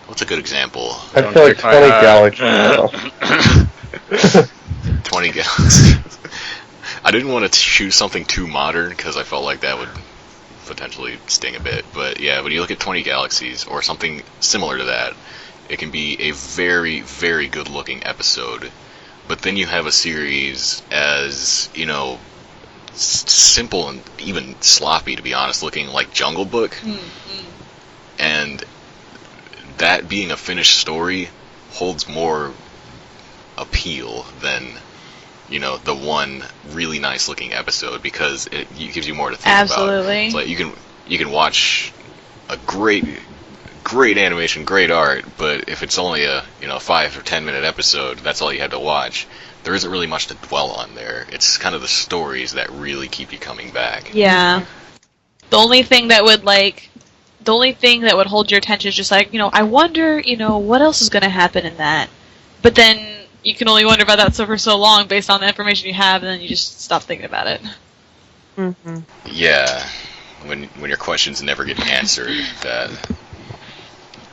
what's a good example? I feel like 20 Galaxies. 20 Galaxies. I didn't want to choose something too modern because I felt like that would potentially sting a bit. But yeah, when you look at 20 Galaxies or something similar to that, it can be a very, very good looking episode. But then you have a series as, simple and even sloppy, to be honest, looking like Jungle Book. And that being a finished story holds more appeal than, the one really nice looking episode, because it gives you more to think about. Absolutely. It's like you can watch a great animation, great art, but if it's only a 5 or 10 minute episode, that's all you had to watch. There isn't really much to dwell on there. It's kind of the stories that really keep you coming back. Yeah. The only thing that would hold your attention is just like, I wonder, what else is going to happen in that. But then you can only wonder about that for so long based on the information you have, and then you just stop thinking about it. Yeah. When your questions never get answered, that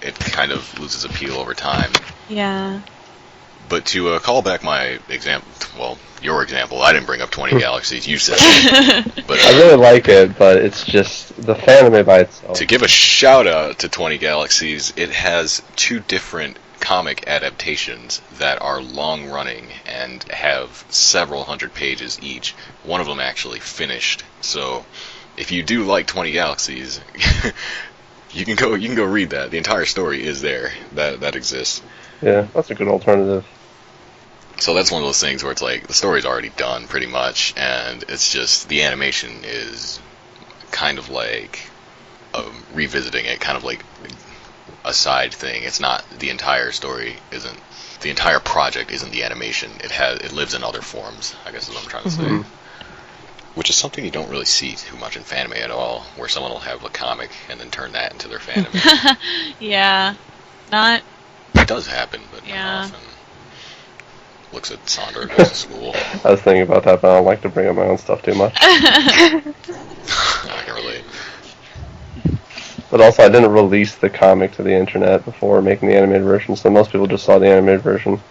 it kind of loses appeal over time. Yeah. But to call back my example, well, your example, I didn't bring up 20 Galaxies, you said it. But, I really like it, but it's just the Fanime by itself. to give a shout out to 20 Galaxies, it has 2 different comic adaptations that are long running and have several hundred pages each. One of them actually finished. So if you do like 20 Galaxies, you can go read that. The entire story is there. That exists. Yeah, that's a good alternative. So that's one of those things where it's like the story's already done pretty much, and it's just the animation is kind of like revisiting it, kind of like a side thing. It's not the entire story. The entire project isn't the animation. It lives in other forms, I guess is what I'm trying to say. Which is something you don't really see too much in Fanime at all, where someone will have a comic and then turn that into their Fanime. Yeah. Not... It does happen, but Yeah. not often. Looks at Sonder goes to school. I was thinking about that, but I don't like to bring up my own stuff too much. I can relate. But also, I didn't release the comic to the internet before making the animated version, so most people just saw the animated version.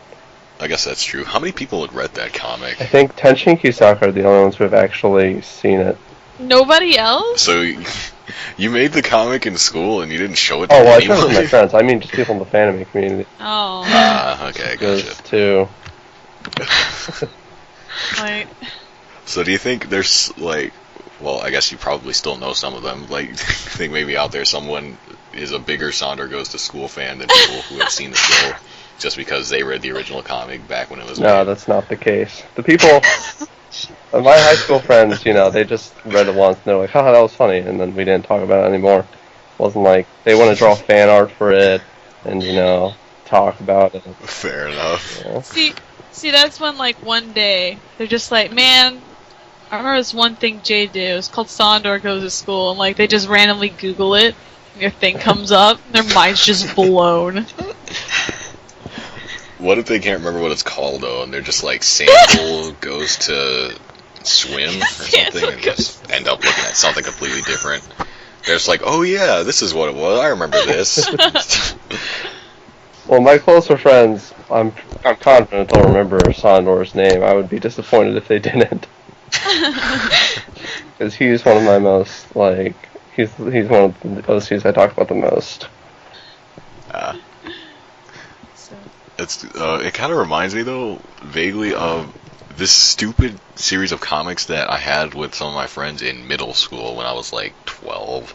I guess that's true. How many people had read that comic? I think Tenshin and Kisaka are the only ones who have actually seen it. Nobody else? So you made the comic in school and you didn't show it to Oh, well, I anyone? showed it to my friends. I mean, just people in the Fanime community. Oh. Okay, Goes gotcha. to... Like... So do you think there's, like, well, I guess you probably still know some of them, like, I think maybe out there someone is a bigger Sonder Goes to School fan than people who have seen the show, just because they read the original comic back when it was No, made? that's not the case. The people... my high school friends, they just read it once and they're like, haha, that was funny, and then we didn't talk about it anymore. It wasn't like they want to draw fan art for it and, talk about it. Fair enough. Yeah. See, that's when, like, one day, they're just like, man, I remember this one thing Jay did. It was called Sondor Goes to School, and, like, they just randomly Google it, and your thing comes up, and their mind's just blown. What if they can't remember what it's called, though, and they're just like, Sandal goes to swim or something, and just end up looking at something completely different? They're just like, oh yeah, this is what it was, I remember this. Well, my closer friends, I'm confident they'll remember Sondor's name. I would be disappointed if they didn't. Because he's one of my most, he's one of the OCs I talk about the most. It kind of reminds me, though, vaguely of this stupid series of comics that I had with some of my friends in middle school when I was, 12,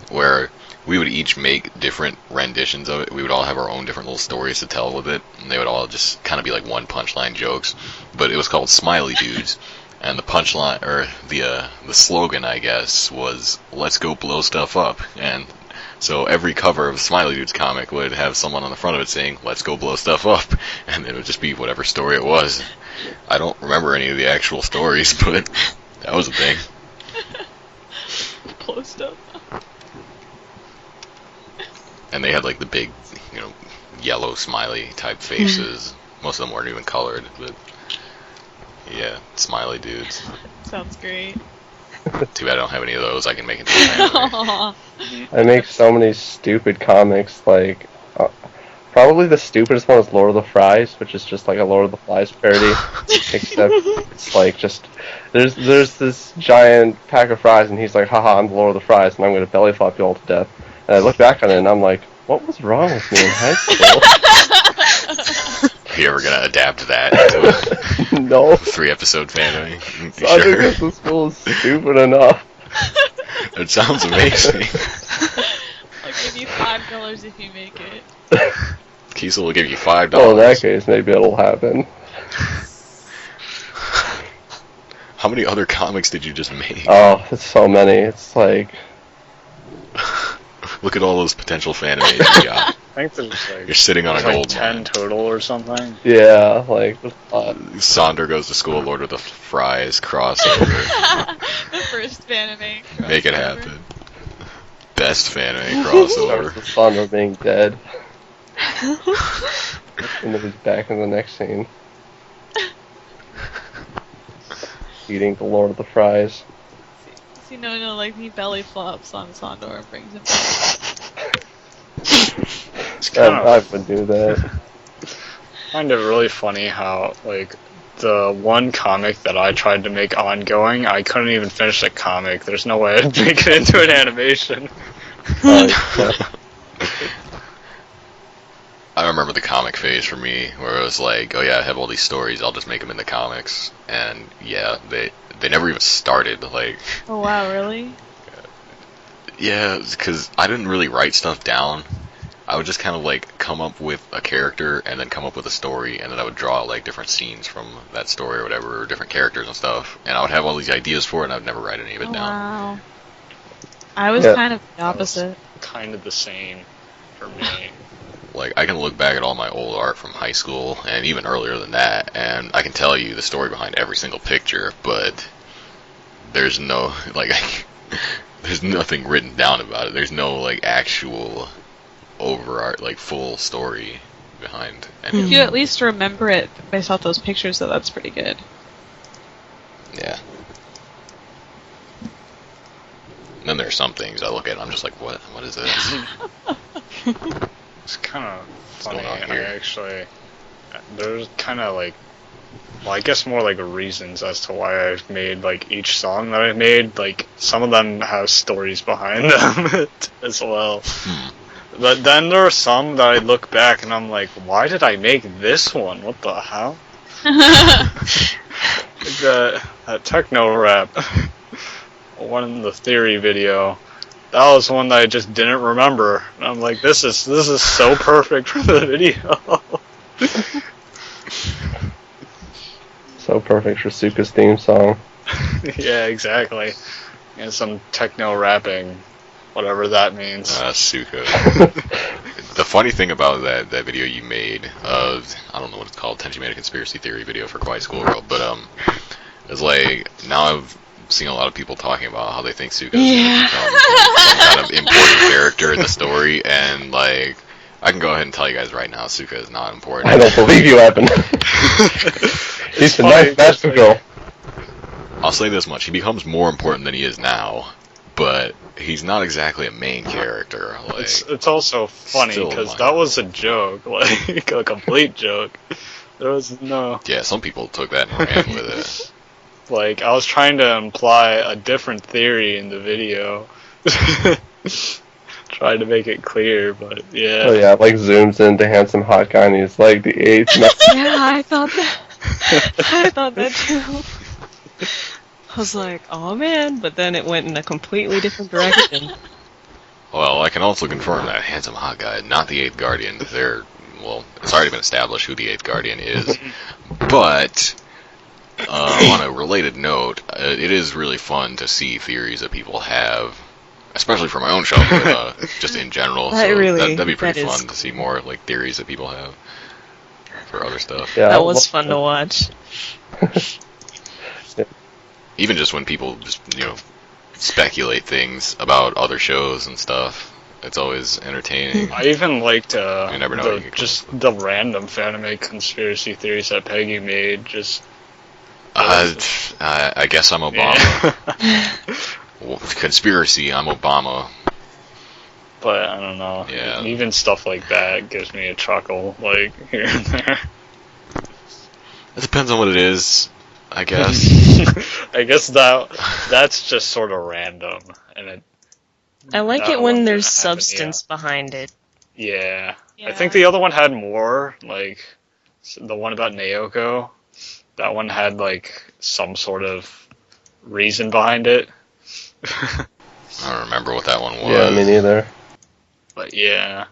where we would each make different renditions of it. We would all have our own different little stories to tell with it, and they would all just kind of be like one punchline jokes. But it was called Smiley Dudes, and the punchline, or the slogan, I guess, was "Let's go blow stuff up." And so every cover of Smiley Dudes comic would have someone on the front of it saying, "Let's go blow stuff up," and it would just be whatever story it was. I don't remember any of the actual stories, but that was a thing. Blow stuff. And they had the big, yellow smiley type faces. Most of them weren't even colored, but yeah, Smiley Dudes. Sounds great. Too bad I don't have any of those I can make into an anime. I make so many stupid comics, probably the stupidest one is Lord of the Fries, which is just like a Lord of the Flies parody, except it's just, there's this giant pack of fries, and he's like, haha, I'm the Lord of the Fries, and I'm going to belly flop you all to death. And I look back on it, and I'm like, what was wrong with me in high school? Are you ever going to adapt that into No. a 3-episode fanime? Sonder Goes to School is stupid enough. It sounds amazing. I'll give you $5 if you make it. Kiesel will give you $5. Well, in that case, maybe it'll happen. How many other comics did you just make? Oh, it's so many. It's like... Look at all those potential fanime you got. I think there's You're sitting on a gold 10 mine. total or something. Yeah, Sonder Goes to School, Lord of the Fries crossover. The first Fanime crossover. Make it happen. Best fanime starts crossover. with Sonder being dead. And then he's back in the next scene. Eating the Lord of the Fries. See, no, he belly flops on Sondor and brings him back. It's kind I would do that. find it really funny how, like, the one comic that I tried to make ongoing, I couldn't even finish the comic. There's no way I'd make it into an animation. I remember the comic phase for me, where it was like, oh yeah, I have all these stories, I'll just make them into comics. And yeah, they never even started, like... Oh wow, really? Yeah, because I didn't really write stuff down. I would just kind of like come up with a character and then come up with a story, and then I would draw like different scenes from that story or whatever, or different characters and stuff. And I would have all these ideas for it, and I would never write any of it down. Wow. I was kind of the opposite. Kind of the same for me. Like, I can look back at all my old art from high school, and even earlier than that, and I can tell you the story behind every single picture, but there's no, like, there's nothing written down about it. There's no, like, actual overart, like, full story behind anything. If you at least remember it based off those pictures, though, that's pretty good. Yeah. And then there's some things I look at and I'm just like, what is this? It's kind of funny. going on here? There's kind of like, well, I guess more like reasons as to why I've made like each song that I've made. Like some of them have stories behind them as well. But then there are some that I look back and I'm like, why did I make this one? What the hell? Like that techno rap one in the theory video. That was one that I just didn't remember. And I'm like, this is so perfect for the video. So perfect for Suka's theme song. Yeah, exactly. And some techno rapping, whatever that means. Suka. The funny thing about that video you made of, I don't know what it's called, Tenchi made a conspiracy theory video for Quiet Schoolgirl, but it's like, now I've seen a lot of people talking about how they think Suka is going to become some kind of important character in the story, and like, I can go ahead and tell you guys right now, Suka is not important. I don't believe you, Evan. He's a nice masterful. I'll say this much, he becomes more important than he is now, but he's not exactly a main character. Like, it's also funny, because that was a joke, like, a complete joke. There was no... Yeah, some people took that and ran with it. Like, I was trying to imply a different theory in the video. Tried to make it clear, but yeah. Oh yeah, like zooms into handsome hot guy and he's like the 8th. Yeah, I thought that. I thought that too. I was like, oh man, but then it went in a completely different direction. Well, I can also confirm that handsome hot guy, not the 8th Guardian. Well, it's already been established who the 8th Guardian is, but... on a related note, it is really fun to see theories that people have, especially for my own show, but just in general. That'd be pretty fun to see more like theories that people have for other stuff. Yeah, that was fun to watch. Even just when people just speculate things about other shows and stuff. It's always entertaining. I even liked you never know the random Fanime conspiracy theories that Peggy made. Just I guess I'm Obama. Well, conspiracy, I'm Obama. But I don't know. Yeah. Even stuff like that gives me a chuckle, like here and there. It depends on what it is, I guess. I guess that's just sort of random, and I like it when there's substance behind it. Yeah. I think the other one had more, like the one about Naoko. That one had, like, some sort of reason behind it. I don't remember what that one was. Yeah, me neither. But yeah.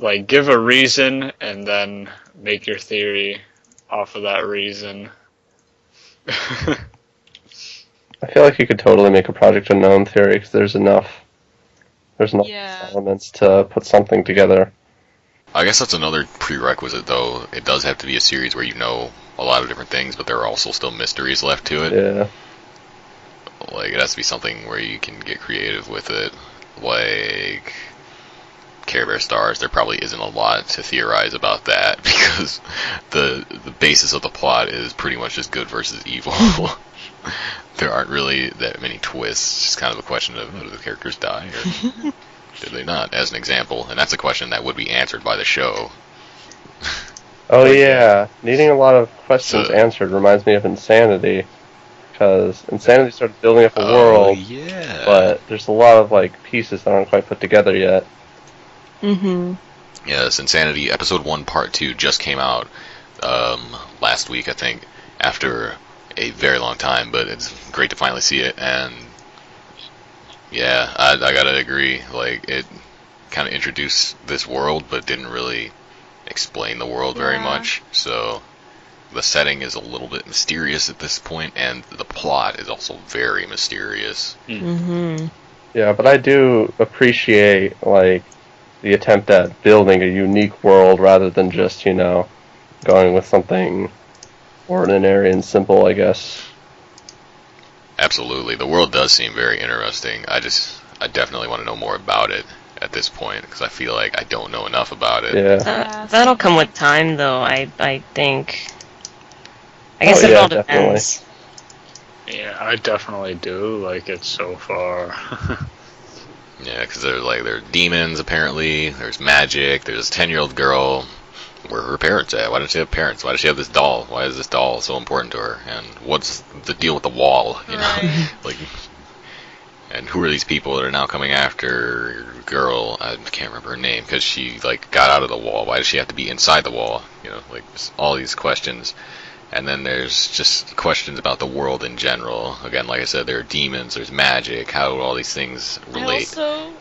Like, give a reason, and then make your theory off of that reason. I feel like you could totally make a Project Unown theory, because there's enough elements to put something together. I guess that's another prerequisite, though. It does have to be a series where you know a lot of different things, but there are also still mysteries left to it. Yeah. Like, it has to be something where you can get creative with it. Like, Care Bear Stars, there probably isn't a lot to theorize about that, because the basis of the plot is pretty much just good versus evil. There aren't really that many twists. It's just kind of a question of, do the characters die, or do they not, as an example. And that's a question that would be answered by the show. Oh yeah, needing a lot of questions answered reminds me of Insanity, because Insanity started building up a world, yeah. but there's a lot of like pieces that aren't quite put together yet. Mm-hmm. Yes, Insanity Episode 1 Part 2 just came out last week, I think, after a very long time, but it's great to finally see it, and yeah, I gotta agree, like, it kind of introduced this world, but didn't really explain the world very much, so the setting is a little bit mysterious at this point, and the plot is also very mysterious. Mm-hmm. Yeah, but I do appreciate, like, the attempt at building a unique world rather than just, going with something ordinary and simple, I guess. Absolutely, the world does seem very interesting. I definitely want to know more about it at this point, because I feel like I don't know enough about it. Yeah. That'll come with time, though, I think. I guess it all depends. Definitely. Yeah, I definitely do like it so far. Yeah, because there are demons, apparently, there's magic, there's a 10-year-old girl. Where are her parents at? Why does she have parents? Why does she have this doll? Why is this doll so important to her? And what's the deal with the wall? You know, like, and who are these people that are now coming after your girl? I can't remember her name because she got out of the wall. Why does she have to be inside the wall? You know, just all these questions. And then there's just questions about the world in general. Again, like I said, there are demons, there's magic. How do all these things relate? I also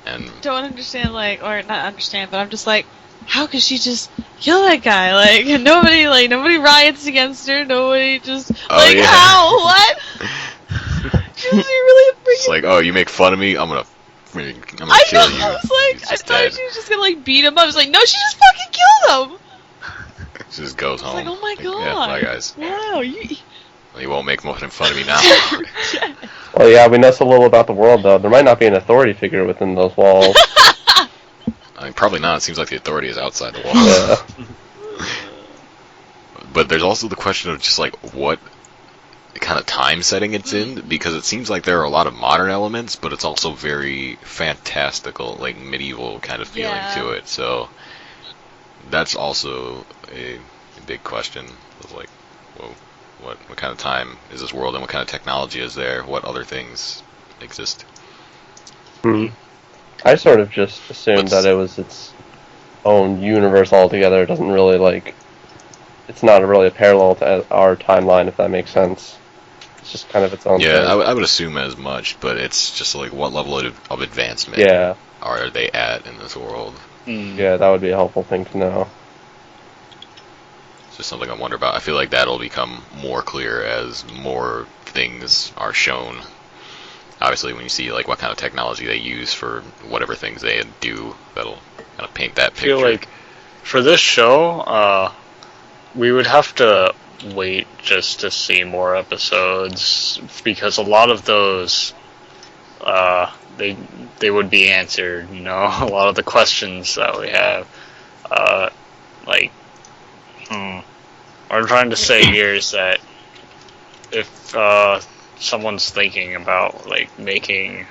don't understand, or not understand, but I'm just like, how could she just kill that guy? Nobody riots against her. Nobody just how? What? She was really a freaking. It's like, oh, you make fun of me? I'm gonna kill you. I was like, I thought she was just gonna beat him up. I was like, no, she just fucking killed him. She just goes home. Like, oh my god. Yeah, bye guys. Wow, You won't make fun of me now. Well, yeah, we know so little about the world, though. There might not be an authority figure within those walls. I mean, probably not. It seems like the authority is outside the walls. Yeah. But there's also the question of just what kind of time setting it's in, because it seems like there are a lot of modern elements, but it's also very fantastical, medieval kind of feeling to it. So that's also a big question of whoa, what kind of time is this world, and what kind of technology is there? What other things exist? I sort of just assumed that it was its own universe altogether. It doesn't really, it's not really a parallel to our timeline, if that makes sense. It's just kind of its own thing. Yeah, I would assume as much, but it's just what level of advancement are they at in this world? Yeah, that would be a helpful thing to know. It's just something I wonder about. I feel like that'll become more clear as more things are shown. Obviously, when you see what kind of technology they use for whatever things they do, that'll kind of paint that picture. I feel like for this show, we would have to wait just to see more episodes, because a lot of those, they would be answered. A lot of the questions that we have, what I'm trying to say here is that if someone's thinking about making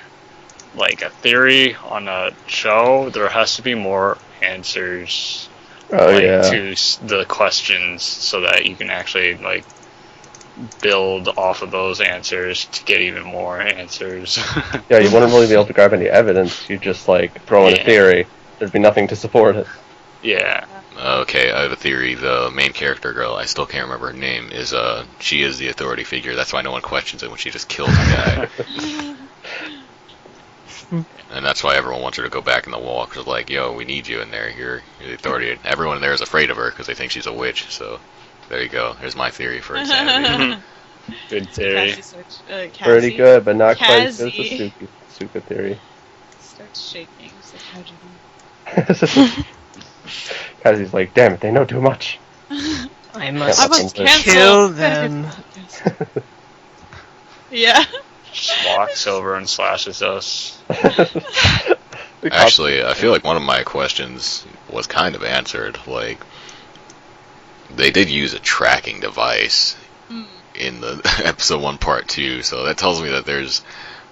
a theory on a show, there has to be more answers to the questions, so that you can actually build off of those answers to get even more answers. Yeah, you wouldn't really be able to grab any evidence. You just throw in a theory. There'd be nothing to support it. Yeah. Okay, I have a theory. The main character girl, I still can't remember her name, she is the authority figure. That's why no one questions it when she just kills a guy. And that's why everyone wants her to go back in the wall, because yo, we need you in there. You're the authority. Everyone in there is afraid of her because they think she's a witch. So there you go. There's my theory for Insanity. Good theory. Pretty good, but not quite as good as the Suka theory. Starts shaking. It's how'd you do? Kazi's like, damn it, they know too much. I must kill them. Yeah. Walks over and slashes us. Actually, I feel like one of my questions was kind of answered. They did use a tracking device in the episode 1 part 2, so that tells me that there's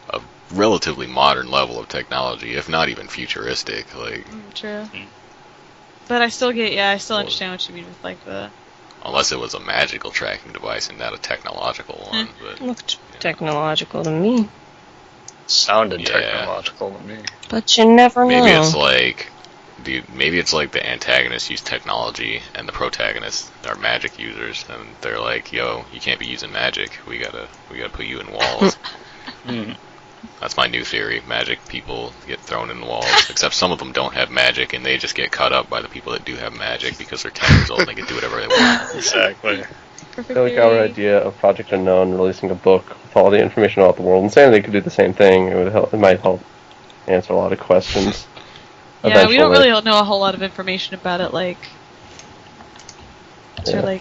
a relatively modern level of technology, if not even futuristic. True. But I still understand what you mean with like the. Unless it was a magical tracking device and not a technological one. But, Looked technological to me. Sounded technological to me. But you never know. Maybe it's like the antagonists use technology and the protagonists are magic users, and they're like, "Yo, you can't be using magic. We gotta put you in walls." That's my new theory. Magic people get thrown in the walls, except some of them don't have magic, and they just get cut up by the people that do have magic because they're 10 years old and they can do whatever they want. Exactly. I feel like our idea of Project Unknown releasing a book with all the information about the world and saying they could do the same thing, it might help answer a lot of questions. Yeah, we don't really know a whole lot of information about it,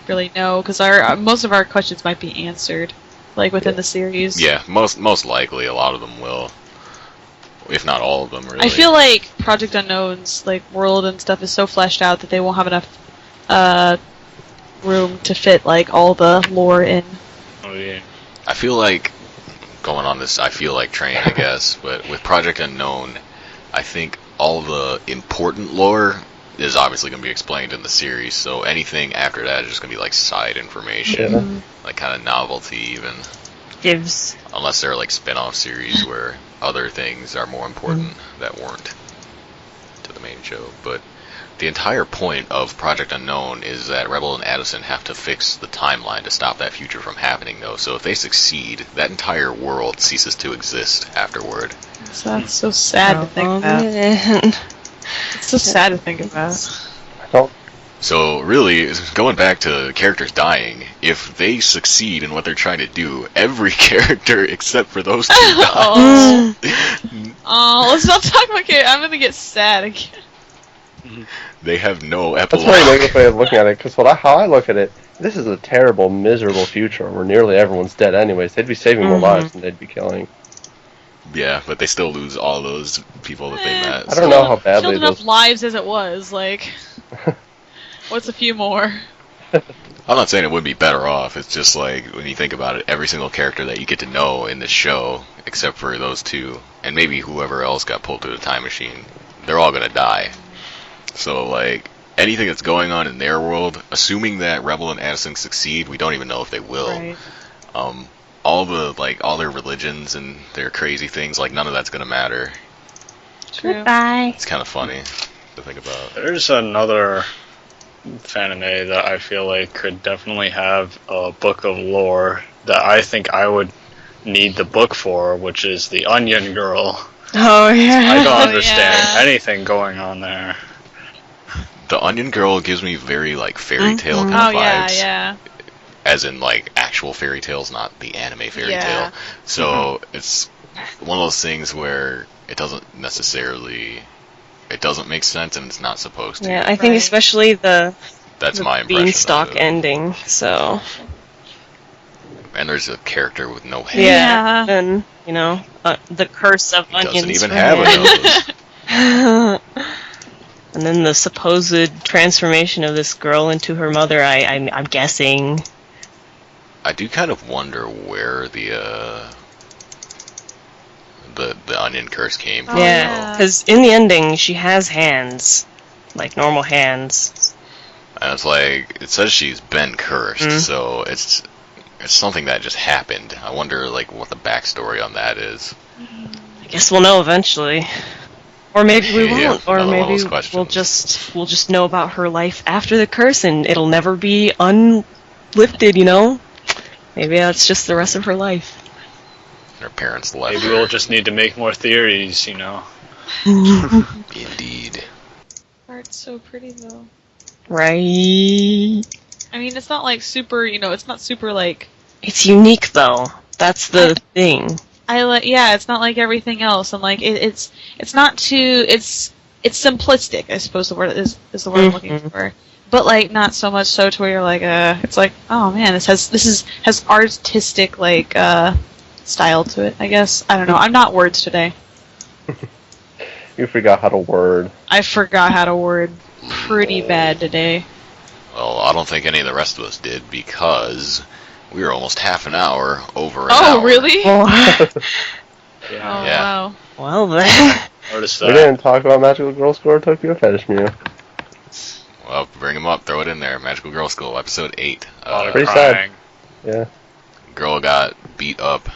really know, because most of our questions might be answered, within the series. Yeah, most likely a lot of them will, if not all of them. Really, I feel like Project Unknown's world and stuff is so fleshed out that they won't have enough room to fit all the lore in. Oh yeah. I feel like going on this. I feel like train, I guess, but with Project Unknown, I think all the important lore is obviously going to be explained in the series, so anything after that is just going to be side information, kind of novelty even. Gives. Unless they're spin-off series where other things are more important that weren't to the main show. But the entire point of Project Unknown is that Rebel and Addison have to fix the timeline to stop that future from happening, though. So if they succeed, that entire world ceases to exist afterward. So that's so sad to think about. It's so sad to think about. So really, going back to characters dying, if they succeed in what they're trying to do, every character except for those two dies. Oh, let's not talk about characters. I'm gonna get sad again. They have no epilogue. That's a very negative way of looking at it, because how I look at it, this is a terrible, miserable future where nearly everyone's dead anyways. They'd be saving more lives than they'd be killing. Yeah, but they still lose all those people that they met. I don't know how badly killed enough lives as it was. What's a few more? I'm not saying it would be better off. It's just when you think about it, every single character that you get to know in this show, except for those two, and maybe whoever else got pulled through the time machine, they're all gonna die. So anything that's going on in their world, assuming that Rebel and Addison succeed, we don't even know if they will. Right. All their religions and their crazy things, none of that's gonna matter. True. Goodbye. It's kind of funny to think about. There's another Fanime that I feel could definitely have a book of lore that I think I would need the book for, which is the Onion Girl. Oh yeah. I don't understand anything going on there. The Onion Girl gives me very fairy tale kind of vibes. Yeah. As in actual fairy tales, not the anime fairy tale. So it's one of those things where it doesn't make sense and it's not supposed to. Yeah, I think especially that's my impression. Beanstalk ending. So. And there's a character with no hair. Yeah. And the curse of onions. Doesn't even have a nose. And then the supposed transformation of this girl into her mother. I'm guessing. I do kind of wonder where the onion curse came from. Yeah, because in the ending she has hands, normal hands. And it's it says she's been cursed, so it's something that just happened. I wonder what the backstory on that is. I guess we'll know eventually, or maybe we won't, or maybe we'll just know about her life after the curse, and it'll never be unlifted. Maybe that's just the rest of her life. Her parents left. Maybe we'll just need to make more theories, Indeed. Art's so pretty though. Right. I mean, it's not super. It's not super It's unique though. That's the thing. It's not like everything else, and it's not too. It's simplistic. I suppose the word is the word I'm looking for. But not so much so to where you're it's oh man, this has artistic style to it. I guess I don't know. I'm not words today. You forgot how to word. I forgot how to word pretty bad today. Well, I don't think any of the rest of us did because we were almost half an hour over an hour. Oh really? Yeah. Wow. Well then. Notice We didn't talk about Magical Girl Score Tokyo Fetish Mew. Well, bring him up, throw it in there. Magical Girl School, episode 8. A lot of Pretty crying. Yeah. Girl got beat up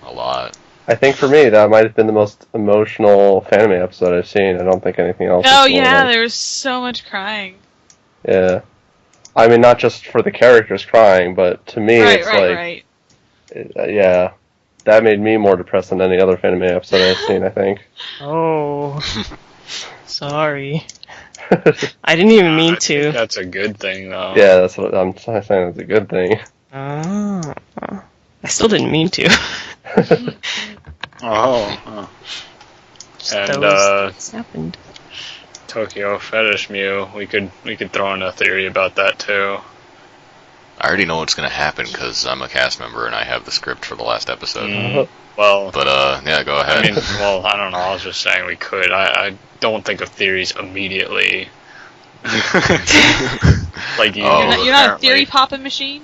a lot. I think for me, that might have been the most emotional Fanime episode I've seen. I don't think anything else. Oh is more yeah, like- there was so much crying. Yeah. I mean, not just for the characters crying, but to me, it's like, yeah, that made me more depressed than any other Fanime episode I've seen, I think. Oh. Sorry. I didn't even mean to. That's a good thing, though. Yeah, that's what I'm saying. It's a good thing. Ah. I still didn't mean to. Oh. Just And, those things happened. Tokyo Fetish Mew. We could throw in a theory about that too. I already know what's gonna happen because I'm a cast member and I have the script for the last episode. Well, But yeah, go ahead. I mean, well, I don't know. I was just saying we could. I don't think of theories immediately. Like you. Oh. You're not a apparently. theory popping machine?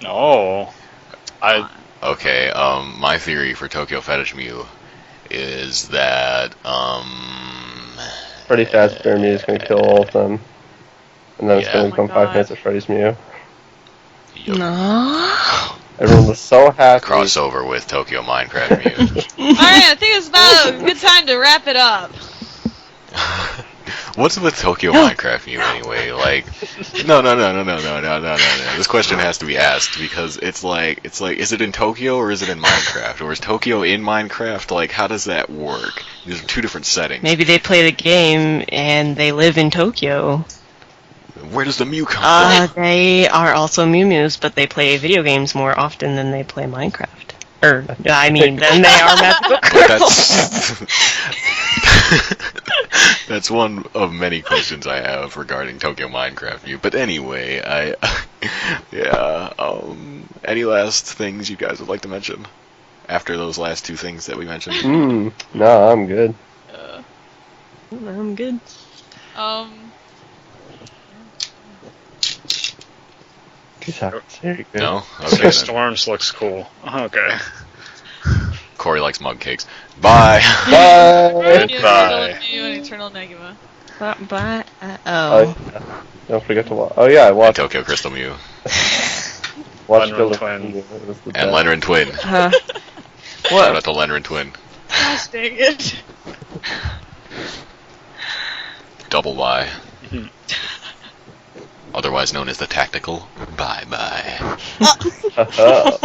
No. Okay, my theory for Tokyo Fetish Mew is that Freddy Fazbear Mew is going to kill all of them. And then it's Yeah. going Oh to become my 5 God. minutes of Freddy's Mew. yup, No. Everyone was so happy. crossover with Tokyo Minecraft Mew. Alright, I think it's about a good time to wrap it up. What's with Tokyo Minecraft Mew anyway? Like, no. This question has to be asked because it's like, is it in Tokyo or is it in Minecraft? Or is Tokyo in Minecraft? Like, how does that work? These are two different settings. Maybe they play the game and they live in Tokyo. Where does the Mew come from? They are also Mew Mews, but they play video games more often than they play Minecraft. Or, I mean, than they are Magical But Girls. that's one of many questions I have regarding Tokyo Minecraft Mew. But anyway, any last things you guys would like to mention after those last two things that we mentioned? No, I'm good. I'm good. Peace out. Very good. No? Okay. Six then. Storms looks cool. Okay. Corey likes mug cakes. Bye! Bye! Goodbye. An eternal Negima. Bye. Oh, yeah. Don't forget to watch. Oh, yeah, I And watched. Tokyo Crystal Mew. Watch Lenren Bill Twin. It was the And best. Lenren Twin. Huh. Shout What? out to Lenren Twin. Gosh dang it. Double Y. Otherwise known as the Tactical. Bye-bye. Oh.